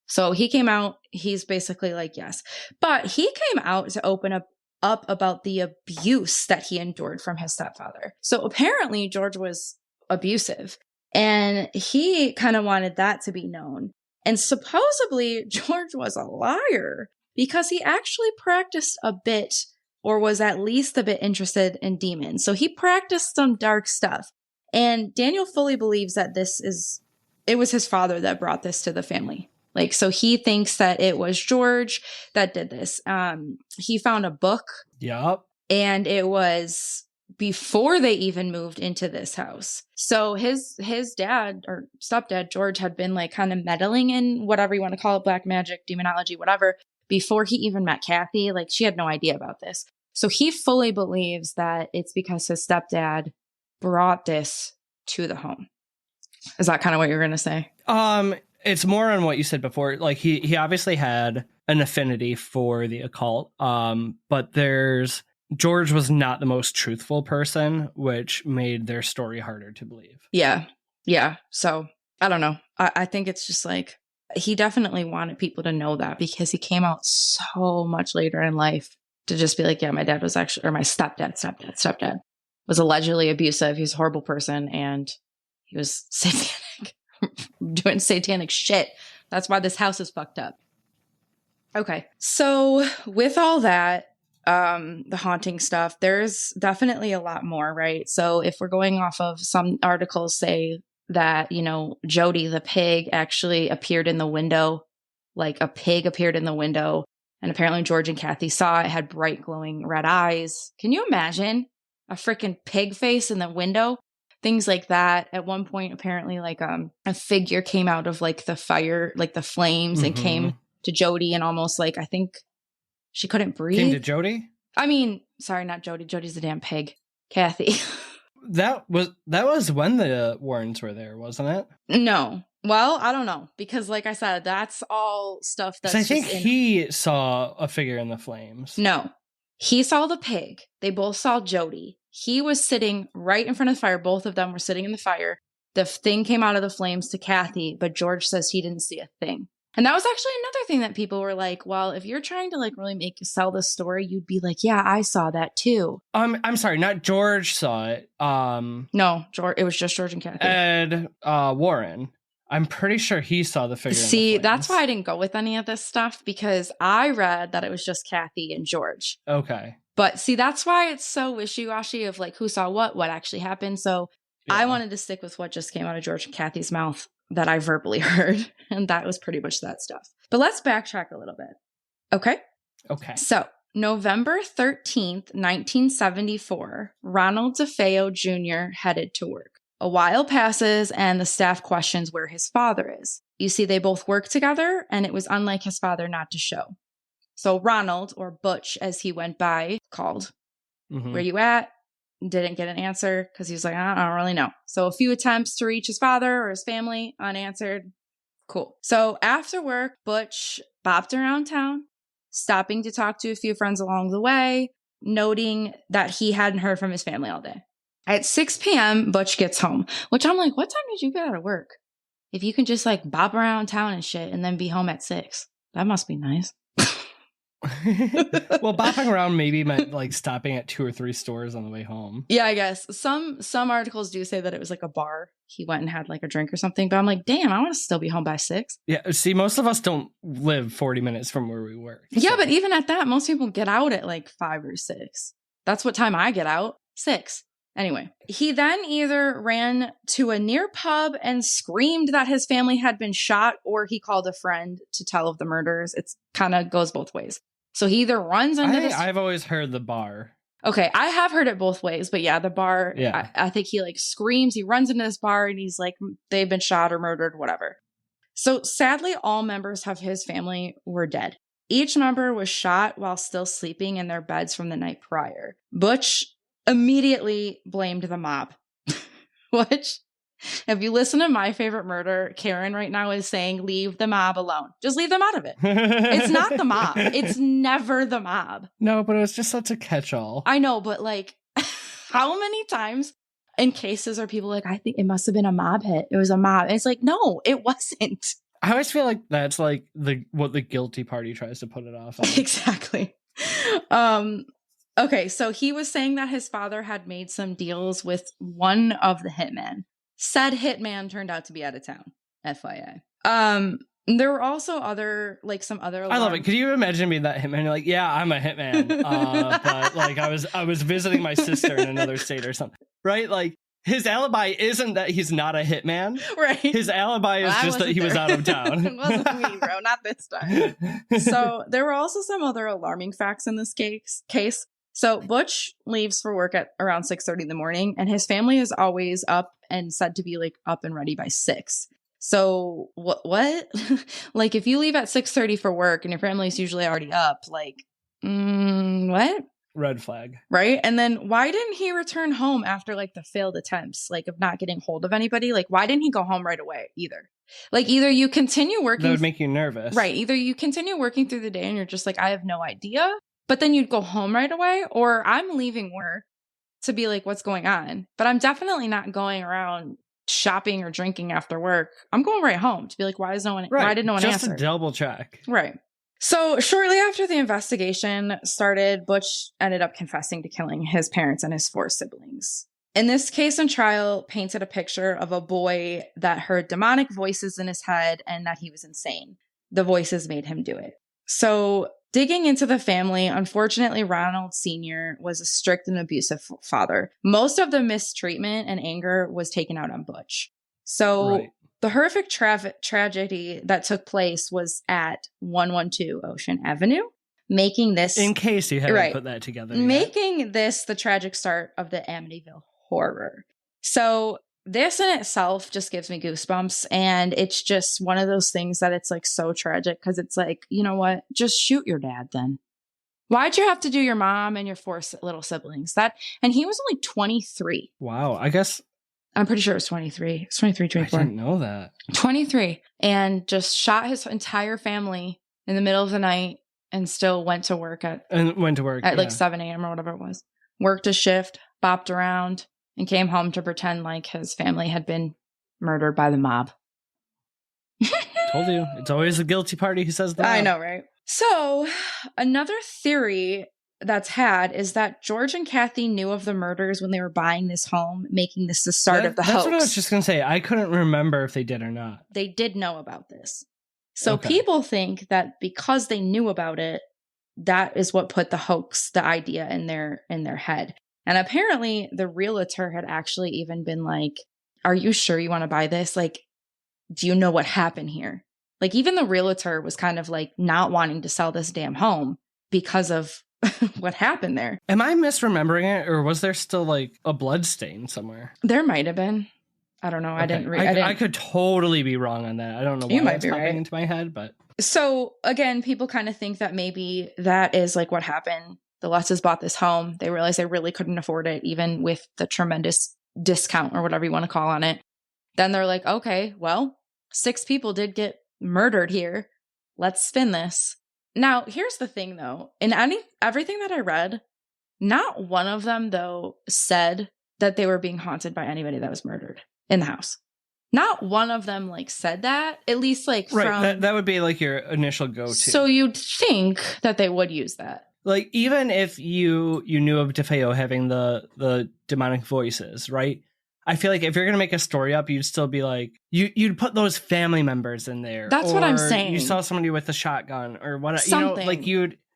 So he came out, he's basically like, yes. But he came out to open up about the abuse that he endured from his stepfather. So apparently George was abusive, and he kind of wanted that to be known. And supposedly George was a liar because he actually practiced a bit, or was at least a bit interested in demons. So he practiced some dark stuff. And Daniel fully believes that it was his father that brought this to the family. Like, so he thinks that it was George that did this. He found a book. Yep. And it was before they even moved into this house. So his dad or stepdad, George, had been like kind of meddling in whatever you want to call it, black magic, demonology, whatever, before he even met Kathy. Like, she had no idea about this. So he fully believes that it's because his stepdad brought this to the home. Is that kind of what you're going to say? It's more on what you said before. Like, he obviously had an affinity for the occult. But George was not the most truthful person, which made their story harder to believe. Yeah. Yeah. So I don't know. I think it's just like, he definitely wanted people to know that, because he came out so much later in life to just be like, yeah, my dad was actually, or my stepdad was allegedly abusive. He was a horrible person, and he was satanic, doing satanic shit. That's why this house is fucked up. Okay. So with all that, the haunting stuff, there's definitely a lot more, right? So if we're going off of some articles say that, Jody the pig actually appeared in the window, like a pig appeared in the window, and apparently George and Kathy saw it, had bright glowing red eyes. Can you imagine a freaking pig face in the window? Things like that. At one point, apparently, like a figure came out of like the fire, like the flames, and came to Jody, and almost like, I think she couldn't breathe. Came to Jody? I mean, sorry, not Jody. Jody's the damn pig. Kathy. That was when the Warrens were there, wasn't it? No. Well, I don't know, because like I said, that's all stuff that's. I think he saw a figure in the flames. No, he saw the pig. They both saw Jody. He was sitting right in front of the fire. Both of them were sitting in the fire. The thing came out of the flames to Kathy, but George says he didn't see a thing. And that was actually another thing that people were like, well, if you're trying to like really sell this story, you'd be like, yeah, I saw that too. I'm sorry, not George saw it. No, George. It was just George and Kathy. Ed Warren. I'm pretty sure he saw the figure. See, that's why I didn't go with any of this stuff, because I read that it was just Kathy and George. Okay. But see, that's why it's so wishy-washy of like who saw what actually happened. So yeah. I wanted to stick with what just came out of George and Kathy's mouth that I verbally heard. And that was pretty much that stuff. But let's backtrack a little bit. Okay? Okay. So November 13th, 1974, Ronald DeFeo Jr. headed to work. A while passes and the staff questions where his father is. You see, they both work together, and it was unlike his father not to show. So Ronald, or Butch as he went by, called. Where you at? Didn't get an answer because he was like, I don't really know. So a few attempts to reach his father or his family, unanswered. Cool. So after work, Butch bopped around town, stopping to talk to a few friends along the way, noting that he hadn't heard from his family all day. At 6 p.m., Butch gets home, which I'm like, what time did you get out of work? If you can just like bop around town and shit and then be home at 6, that must be nice. Well, bopping around maybe meant like stopping at 2 or 3 stores on the way home. Yeah, I guess. Some articles do say that it was like a bar. He went and had like a drink or something, but I'm like, damn, I want to still be home by 6. Yeah, see, most of us don't live 40 minutes from where we work. So. Yeah, but even at that, most people get out at like 5 or 6. That's what time I get out, 6. Anyway, he then either ran to a near pub and screamed that his family had been shot, or he called a friend to tell of the murders. It's kind of goes both ways. So he either runs into this. I've always heard the bar. Okay, I have heard it both ways, but yeah, the bar, yeah. I think he like screams, he runs into this bar and he's like, they've been shot or murdered, whatever. So sadly, all members of his family were dead. Each member was shot while still sleeping in their beds from the night prior. Butch immediately blamed the mob, which, if you listen to My Favorite Murder, Karen right now is saying, leave the mob alone. Just leave them out of it. It's not the mob. It's never the mob. No, but it was just such a catch-all. I know, but like, how many times in cases are people like, I think it must have been a mob hit. It was a mob. And it's like, no, it wasn't. I always feel like that's like what the guilty party tries to put it off on. Exactly. Okay, so he was saying that his father had made some deals with one of the hitmen. Said hitman turned out to be out of town, FYI. There were also some other I love it. Could you imagine being that hitman? You're like, yeah, I'm a hitman. But like I was visiting my sister in another state or something. Right? Like his alibi isn't that he's not a hitman. Right. His alibi is just that he was out of town. It wasn't me, bro. Not this time. So there were also some other alarming facts in this case. So Butch leaves for work at around 6:30 in the morning, and his family is always up and said to be like up and ready by 6. So what? Like if you leave at 6:30 for work and your family's usually already up, like, what? Red flag. Right? And then why didn't he return home after like the failed attempts, like of not getting hold of anybody? Like why didn't he go home right away either? Like either you continue working. That would make you nervous. Right. Either you continue working through the day and you're just like, I have no idea. But then you'd go home right away, or I'm leaving work to be like, what's going on? But I'm definitely not going around shopping or drinking after work. I'm going right home to be like, why did no one answer? Just to double check. Right. So shortly after the investigation started, Butch ended up confessing to killing his parents and his 4 siblings. In this case and trial, painted a picture of a boy that heard demonic voices in his head and that he was insane. The voices made him do it. So digging into the family, unfortunately, Ronald Sr. was a strict and abusive father. Most of the mistreatment and anger was taken out on Butch. So the horrific tragedy that took place was at 112 Ocean Avenue, making this... In case you haven't put that together yet. Making this the tragic start of the Amityville horror. So this in itself just gives me goosebumps, and it's just one of those things that it's like so tragic because it's like, you know what? Just shoot your dad then. Why'd you have to do your mom and your 4 little siblings? And he was only 23. Wow, I guess I'm pretty sure it was 23. It's 23, 24. I didn't know that. 23, and just shot his entire family in the middle of the night, and still went to work at like 7 a.m. or whatever it was. Worked a shift, bopped around, and came home to pretend like his family had been murdered by the mob. Told you. It's always the guilty party who says that. I know, right? So, another theory that's had is that George and Kathy knew of the murders when they were buying this home, making this the start of the hoax. That's what I was just going to say. I couldn't remember if they did or not. They did know about this. So people think that because they knew about it, that is what put the idea in their head. And apparently the realtor had actually even been like, are you sure you want to buy this? Like, do you know what happened here? Like even the realtor was kind of like not wanting to sell this damn home because of what happened there. Am I misremembering it, or was there still like a blood stain somewhere? There might have been. I don't know. Okay. I could totally be wrong on that. I don't know why that's popping into my head, but so again, people kind of think that maybe that is like what happened. The Lutzes bought this home. They realized they really couldn't afford it, even with the tremendous discount or whatever you want to call on it. Then they're like, okay, well, 6 people did get murdered here. Let's spin this. Now, here's the thing, though. In everything that I read, not one of them, though, said that they were being haunted by anybody that was murdered in the house. Not one of them, like, said that. At least, like, right. That would be, like, your initial go-to. So you'd think that they would use that. Like, even if you knew of DeFeo having the demonic voices, right? I feel like if you're going to make a story up, you'd still be like, you'd put those family members in there. That's what I'm saying. You saw somebody with a shotgun or what, something. Like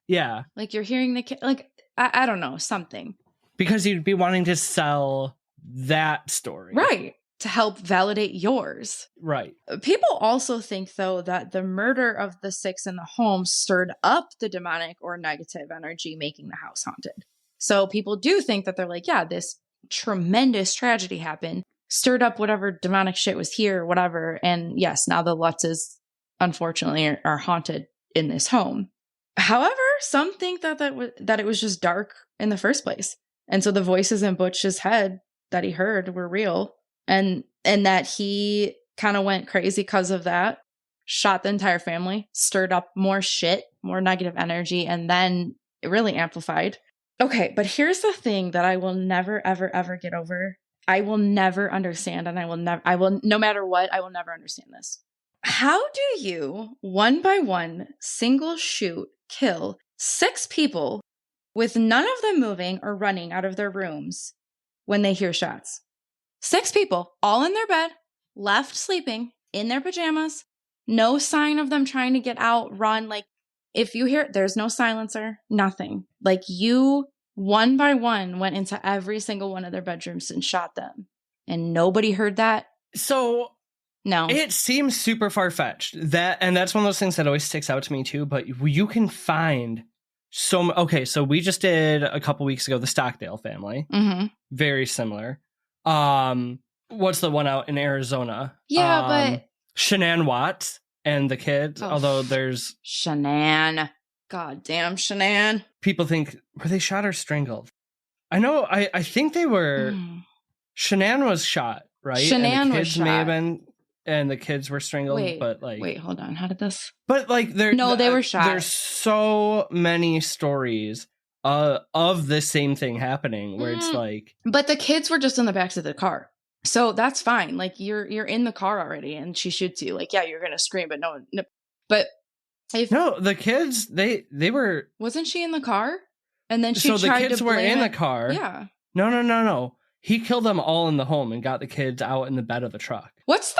yeah. Like you're hearing the kid, like, I don't know, something. Because you'd be wanting to sell that story. Right. to help validate yours. Right. People also think, though, that the murder of the 6 in the home stirred up the demonic or negative energy, making the house haunted. So people do think that they're like, yeah, this tremendous tragedy happened, stirred up whatever demonic shit was here, whatever. And yes, now the Lutzes, unfortunately, are haunted in this home. However, some think that it was just dark in the first place. And so the voices in Butch's head that he heard were real. And that he kind of went crazy because of that, shot the entire family, stirred up more shit, more negative energy, and then it really amplified. Okay, but here's the thing that I will never, ever, ever get over. I will never understand, and no matter what, I will never understand this. How do you, one by one, single shoot, kill 6 people with none of them moving or running out of their rooms when they hear shots? 6 people, all in their bed, left sleeping, in their pajamas, no sign of them trying to get out, run. Like, if you hear, there's no silencer, nothing. Like, you, one by one, went into every single one of their bedrooms and shot them. And nobody heard that? So, no. It seems super far-fetched. And that's one of those things that always sticks out to me, too. But you can find okay, so we just did, a couple weeks ago, the Stockdale family. Mm-hmm. Very similar. What's the one out in Arizona? Yeah, but Shanann Watts and the kids. Although there's Shanann. God damn Shanann. People think, were they shot or strangled? I know. I think they were. Shanann was shot, right? Shanann was shot. May have been, and the kids were strangled. Wait, hold on. How did this? But like, they were shot. There's so many stories of the same thing happening where it's like, but the kids were just in the back of the car, so that's fine. Like, you're in the car already and she shoots you, like, yeah, you're gonna scream, but no. But the kids, they were, wasn't she in the car? And then she so tried the kids to were in it. the car. Yeah. No, he killed them all in the home and got the kids out in the bed of the truck. What's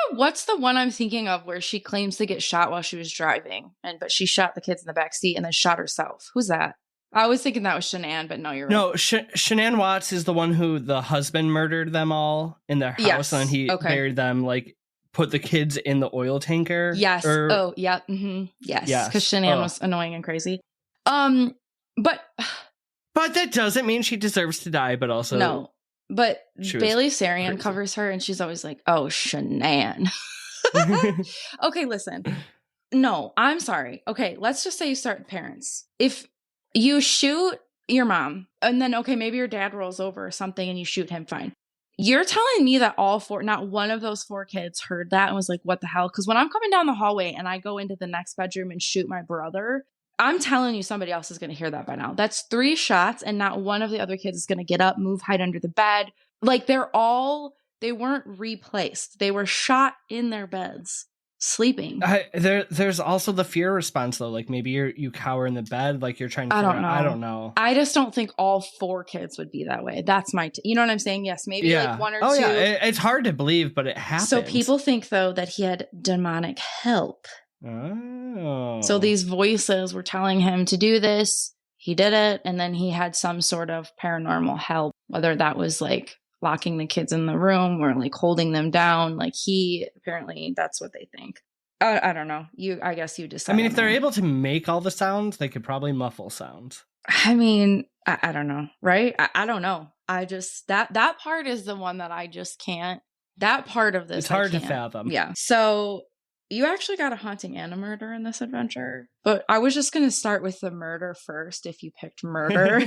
the one I'm thinking of where she claims to get shot while she was driving, but she shot the kids in the back seat and then shot herself? Who's that? I was thinking that was Shanann, but no, you're right. No, Shanann Watts is the one who the husband murdered them all in their house. Yes. And he buried them, like, put the kids in the oil tanker. Yes. Oh, yeah. Mm-hmm. Yes. Because Shanann was annoying and crazy. But that doesn't mean she deserves to die, but also... No. But Bailey Sarian covers her, and she's always like, oh, Shanann. Okay, listen. No, I'm sorry. Okay, let's just say you start parents. If you shoot your mom, and then, okay, maybe your dad rolls over or something, and you shoot him, fine. You're telling me that not one of those 4 kids heard that and was like, what the hell? Because when I'm coming down the hallway and I go into the next bedroom and shoot my brother, I'm telling you somebody else is going to hear that by now. That's 3 shots, and not one of the other kids is going to get up, move, hide under the bed. Like, they weren't replaced. They were shot in their beds, sleeping. There's also the fear response, though. Like, maybe you cower in the bed, like you're trying to figure out. I don't know. I just don't think all 4 kids would be that way. That's my you know what I'm saying? Yes, maybe like 1 or 2. Oh, yeah. It's hard to believe, but it happens. So people think, though, that he had demonic help. Oh. So these voices were telling him to do this. He did it, and then he had some sort of paranormal help, whether that was like locking the kids in the room or like holding them down. Like, apparently that's what they think. I don't know. I guess you decide. I mean, if they're able to make all the sounds, they could probably muffle sounds. I mean, I don't know, right? I don't know. I just that part is the one that I just can't. That part of this, it's hard to fathom. Yeah. So. You actually got a haunting and a murder in this adventure. But I was just going to start with the murder first if you picked murder.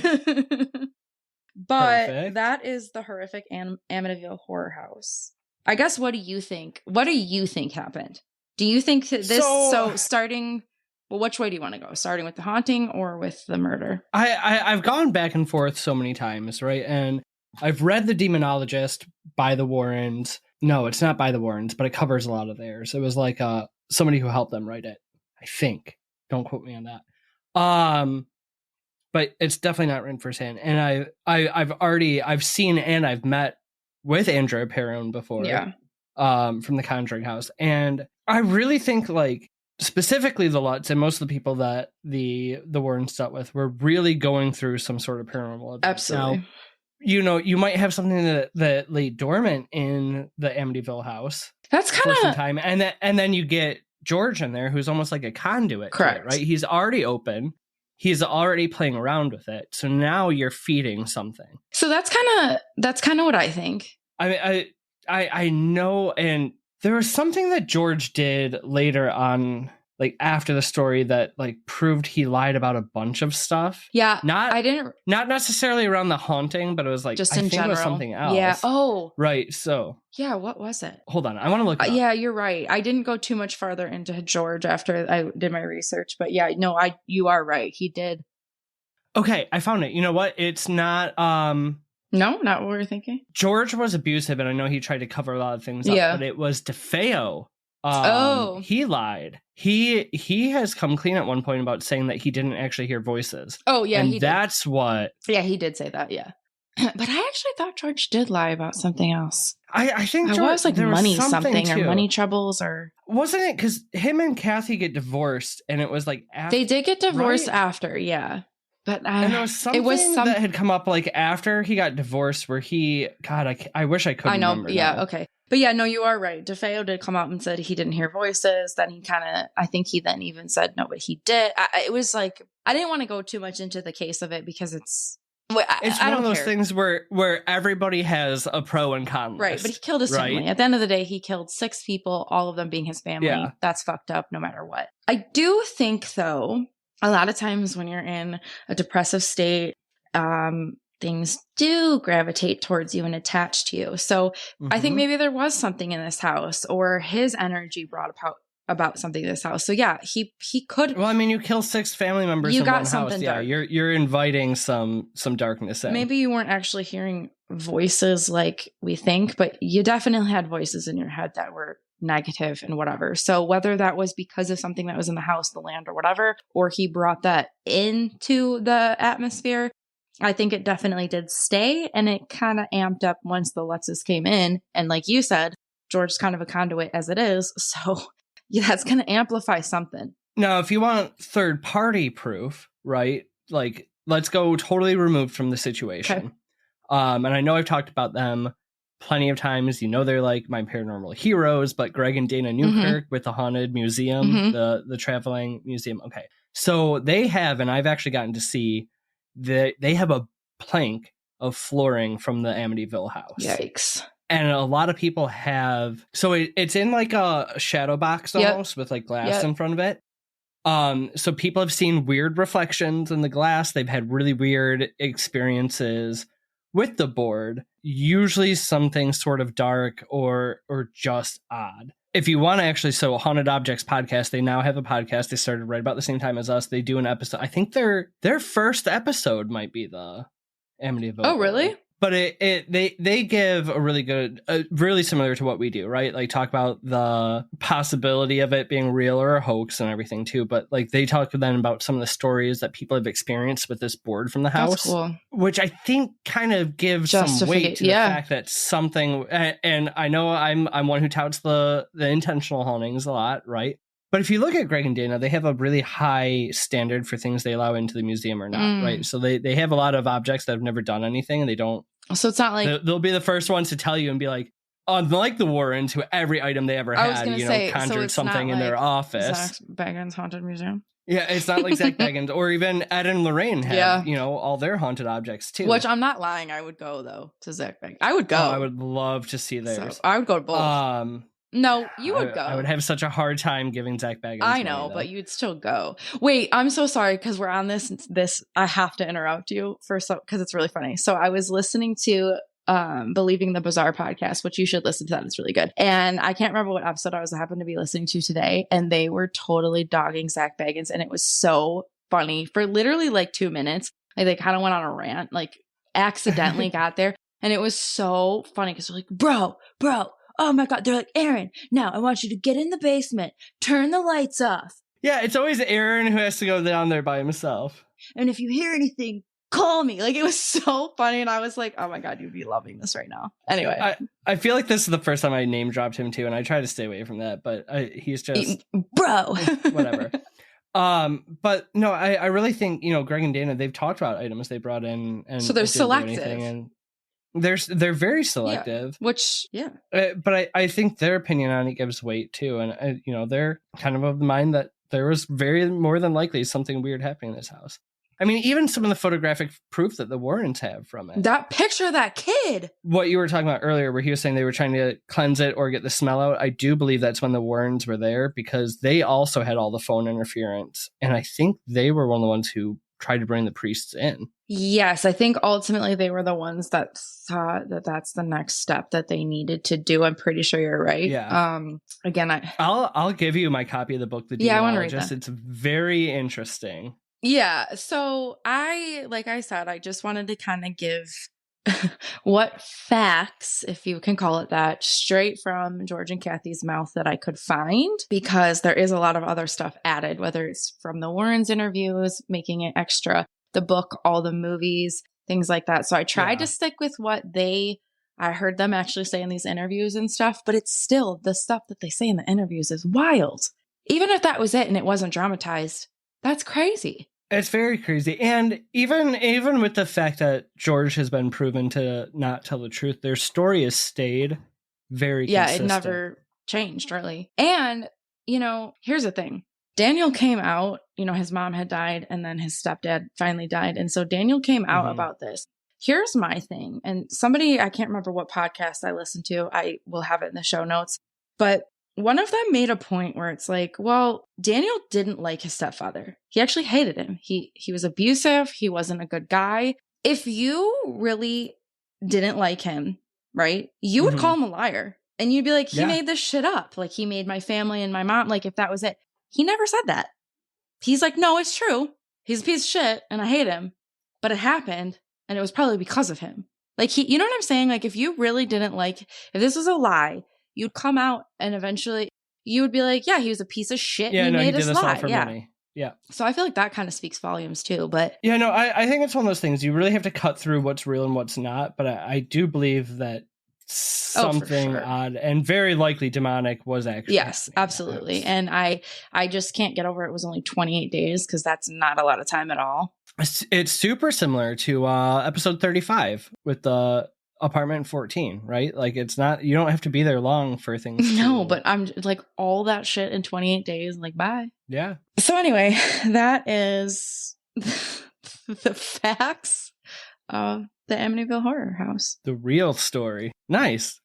But perfect. That is the horrific Amityville horror house. I guess, what do you think? What do you think happened? Do you think that this... So starting... Well, which way do you want to go? Starting with the haunting or with the murder? I've gone back and forth so many times, right? And I've read The Demonologist by the Warrens. No, it's not by the Warrens, but it covers a lot of theirs. It was like somebody who helped them write it, I think. Don't quote me on that. But it's definitely not written firsthand. And I've seen and I've met with Andrea Perron before. Yeah. From the Conjuring House. And I really think, like, specifically the Lutz and most of the people that the Warrens dealt with were really going through some sort of paranormal event. Absolutely. Now, you know, you might have something that lay dormant in the Amityville house. That's kind of time, and then you get George in there, who's almost like a conduit. Correct. Right? He's already open. He's already playing around with it. So now you're feeding something. So that's kind of what I think. I know, and there was something that George did later on, like after the story, that like proved he lied about a bunch of stuff. Yeah, not necessarily around the haunting, but it was like just in general. It was something else. Yeah. Oh, right. So yeah, what was it? Hold on, I want to look. Yeah, you're right. I didn't go too much farther into George after I did my research, but yeah, no, you are right. He did. Okay, I found it. You know what? It's not. No, not what we were thinking. George was abusive, and I know he tried to cover a lot of things up, but it was DeFeo. He lied. He has come clean at one point about saying that he didn't actually hear voices. Oh, yeah, and that's what. Yeah, he did say that, yeah. But I actually thought George did lie about something else. I think George, was like money something or money troubles or... Wasn't it? Because him and Kathy get divorced, and it was like after... They did get divorced after, yeah. But and there was something that had come up like after he got divorced where he... God, I wish I could remember. Yeah, now. Okay. But yeah, no, you are right. DeFeo did come out and said he didn't hear voices. Then he I think he then even said, no, but he did. It was like, I didn't want to go too much into the case of it because it's one of those things where everybody has a pro and con list. Right, but he killed his family. At the end of the day, he killed 6 people, all of them being his family. Yeah. That's fucked up no matter what. I do think, though, a lot of times when you're in a depressive state, things do gravitate towards you and attach to you. So I think maybe there was something in this house, or his energy brought about something in this house. So yeah, he could. Well, I mean, you kill 6 family members in one house. Yeah, you're inviting some darkness in. Maybe you weren't actually hearing voices like we think, but you definitely had voices in your head that were negative and whatever. So whether that was because of something that was in the house, the land, or whatever, or he brought that into the atmosphere, I think it definitely did stay, and it kind of amped up once the Lutzes came in. And like you said, George's kind of a conduit as it is. So yeah, that's going to amplify something. Now, if you want third-party proof, right, like let's go totally removed from the situation. Okay. And I know I've talked about them plenty of times. You know, they're like my paranormal heroes, but Greg and Dana Newkirk with the Haunted Museum, the traveling museum. Okay. So they have, and I've actually gotten to see, they have a plank of flooring from the Amityville house. Yikes. And a lot of people have, so it's in like a shadow box almost with like glass in front of it. So people have seen weird reflections in the glass. They've had really weird experiences with the board, usually something sort of dark or just odd. If you want to actually, so Haunted Objects podcast, they now have a podcast. They started right about the same time as us. They do an episode. I think their first episode might be the Amityville. Oh, really? But they give a really good, really similar to what we do, right? Like talk about the possibility of it being real or a hoax and everything too. But like they talk then about some of the stories that people have experienced with this board from the house, cool. Which I think kind of gives some weight to the fact that something. And I know I'm one who touts the intentional hauntings a lot, right? But if you look at Greg and Dana, they have a really high standard for things they allow into the museum or not, right? So they have a lot of objects that have never done anything, and they don't. So it's not like they'll be the first ones to tell you and be like, unlike the Warrens, who every item they ever had, conjured something in their office. Zach Bagans' Haunted Museum. Yeah, it's not like Zach Bagans, or even Ed and Lorraine have, all their haunted objects too. Which I'm not lying, I would go though to Zach Bagans. I would go. Oh, I would love to see theirs. So I would go to both. No, you would go. I would have such a hard time giving Zach Bagans. I know, but you'd still go. Wait, I'm so sorry because we're on this. I have to interrupt you because it's really funny. So I was listening to Believing the Bizarre podcast, which you should listen to. That it's really good. And I can't remember what episode I happened to be listening to today, and they were totally dogging Zach Bagans, and it was so funny for literally like 2 minutes. Like they kind of went on a rant, like accidentally got there, and it was so funny because they're like, bro. Oh my God. They're like, Aaron, now I want you to get in the basement, turn the lights off. Yeah, it's always Aaron who has to go down there by himself. And if you hear anything, call me. Like, it was so funny. And I was like, oh my God, you'd be loving this right now. Anyway. I feel like this is the first time I name dropped him too. And I try to stay away from that, but he's just. Bro. Whatever. But no, I really think, Greg and Dana, they've talked about items they brought in. And so they're selective. They're very selective. Yeah. Which, yeah. But I think their opinion on it gives weight too. And, they're kind of the mind that there was very more than likely something weird happening in this house. I mean, even some of the photographic proof that the Warrens have from it. That picture of that kid. What you were talking about earlier, where he was saying they were trying to cleanse it or get the smell out. I do believe that's when the Warrens were there because they also had all the phone interference. And I think they were one of the ones who tried to bring the priests in. Yes, I think ultimately they were the ones that thought that that's the next step that they needed to do. I'm pretty sure you're right. Yeah. Again, I'll give you my copy of the book, The Demonologist. I want to read that. It's very interesting. Yeah. So like I said, I just wanted to kind of give what facts, if you can call it that, straight from George and Kathy's mouth that I could find, because there is a lot of other stuff added, whether it's from the Warrens interviews, making it extra, the book, all the movies, things like that. So I tried to stick with what I heard them actually say in these interviews and stuff, but it's still the stuff that they say in the interviews is wild. Even if that was it and it wasn't dramatized, that's crazy. It's very crazy. And even with the fact that George has been proven to not tell the truth, their story has stayed very consistent. It never changed, really. And, here's the thing. Daniel came out, his mom had died and then his stepdad finally died. And so Daniel came out about this. Here's my thing. And somebody, I can't remember what podcast I listened to. I will have it in the show notes. But one of them made a point where it's like, well, Daniel didn't like his stepfather. He actually hated him. He was abusive. He wasn't a good guy. If you really didn't like him, right, you would call him a liar. And you'd be like, he made this shit up. Like, he made my family and my mom. Like, if that was it. He never said that. He's like, no, it's true. He's a piece of shit and I hate him. But it happened and it was probably because of him. Like, you know what I'm saying? Like, if you really didn't like, if this was a lie, you'd come out and eventually you would be like, yeah, he was a piece of shit. Yeah, and he he made did us this lie. all for money. Yeah. So I feel like that kind of speaks volumes too. But yeah, no, I think it's one of those things. You really have to cut through what's real and what's not. But I do believe that something odd and very likely demonic was actually absolutely. And I just can't get over it was only 28 days because that's not a lot of time at all. It's super similar to episode 35 with the apartment 14, right? Like, it's not, you don't have to be there long for things. No, but I'm like, all that shit in 28 days, like, bye. Yeah. So anyway, that is the facts of the Amityville Horror House. The real story. Nice.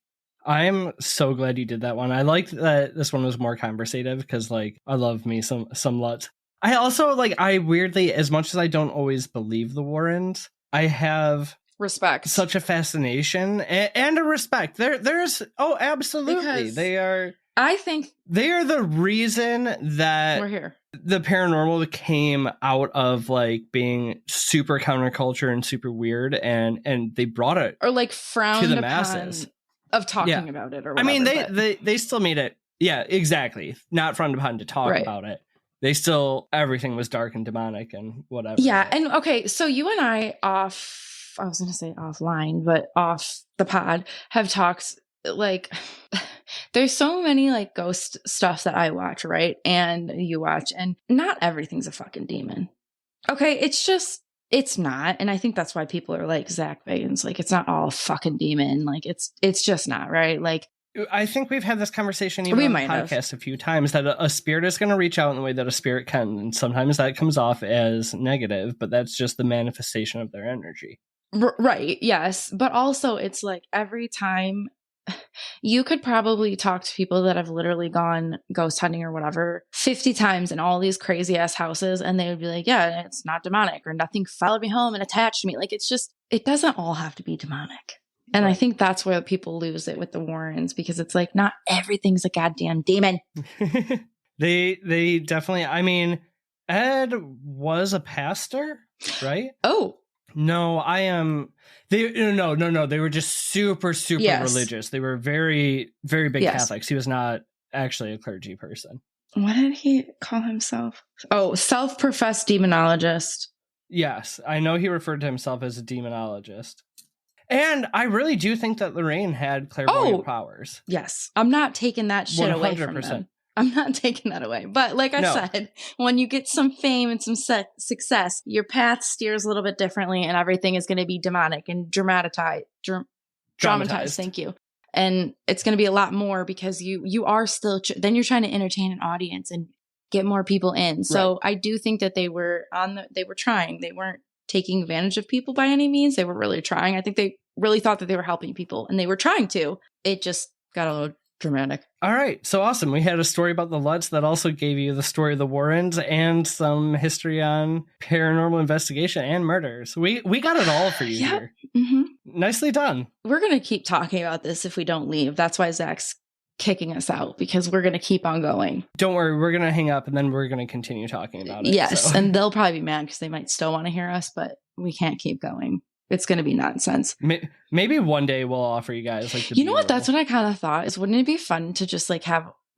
I'm so glad you did that one. I liked that this one was more conversative because, like, I love me some Lutz. I also, like, I weirdly, as much as I don't always believe the Warrens, I have respect, such a fascination and a respect. There's absolutely. Because I think they are the reason that we're here. The paranormal came out of, like, being super counterculture and super weird, and they brought it or like frowned to the upon masses of talking about it or whatever. I mean, they still made it. Yeah, exactly. Not frowned upon to talk about it. They still, everything was dark and demonic and whatever. Yeah. And okay, so you and I I was going to say offline, but off the pod have talked, like, there's so many, like, ghost stuff that I watch, right? And you watch, and not everything's a fucking demon. Okay. It's not. And I think that's why people are like Zach Bagans. Like, it's not all fucking demon. Like, it's just not, right? Like, I think we've had this conversation even on the podcast a few times that a spirit is going to reach out in the way that a spirit can. And sometimes that comes off as negative, but that's just the manifestation of their energy. Right. Yes. But also it's like every time you could probably talk to people that have literally gone ghost hunting or whatever 50 times in all these crazy ass houses. And they would be like, yeah, it's not demonic or nothing followed me home and attached to me. Like, it's just, it doesn't all have to be demonic. And I think that's where people lose it with the Warrens, because it's like, not everything's a goddamn demon. They definitely, I mean, Ed was a pastor, right? Oh, no, I am. No. They were just super religious. They were very, very big Catholics. He was not actually a clergy person. What did he call himself? Oh, self-professed demonologist. Yes, I know he referred to himself as a demonologist. And I really do think that Lorraine had clairvoyant powers. Yes. I'm not taking that shit 100%. Away from them. I'm not taking that away. But like I said, when you get some fame and some success, your path steers a little bit differently and everything is going to be demonic and dramatized. dramatized. Thank you. And it's going to be a lot more because you are still, then you're trying to entertain an audience and get more people in. So right. I do think that they were trying. They weren't taking advantage of people by any means. They were really trying. I think they really thought that they were helping people and they were trying to. It just got a little dramatic. All right. So awesome. We had a story about the Lutz that also gave you the story of the Warrens and some history on paranormal investigation and murders. We got it all for you here. Mm-hmm. Nicely done. We're going to keep talking about this if we don't leave. That's why Zach's kicking us out, because we're going to keep on going. Don't worry. We're going to hang up and then we're going to continue talking about it. Yes. So. And they'll probably be mad because they might still want to hear us, but we can't keep going. It's going to be nonsense. Maybe one day we'll offer you guys like the you know what? That's what I kind of thought is, wouldn't it be fun to just like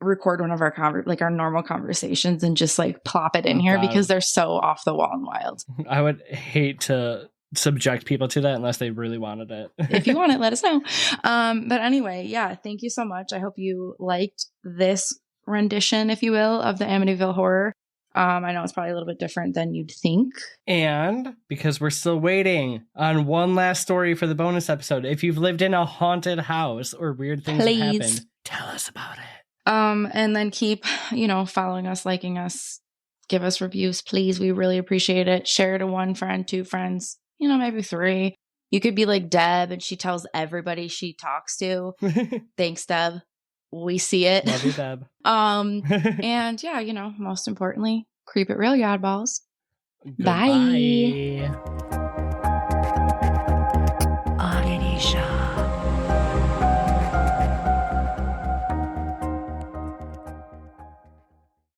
record one of our our normal conversations and just like plop it in here because they're so off the wall and wild. I would hate to subject people to that unless they really wanted it. If you want it, let us know. But anyway, yeah, thank you so much. I hope you liked this rendition, if you will, of the Amityville horror. I know it's probably a little bit different than you'd think. And because we're still waiting on one last story for the bonus episode, if you've lived in a haunted house or weird things have happened, tell us about it. And then keep, following us, liking us, give us reviews, please. We really appreciate it. Share to 1 friend, 2 friends, maybe 3. You could be like Deb and she tells everybody she talks to. Thanks, Deb. We see it. Love you, Deb. And yeah, most importantly, creep it real, you oddballs. Goodbye. Bye.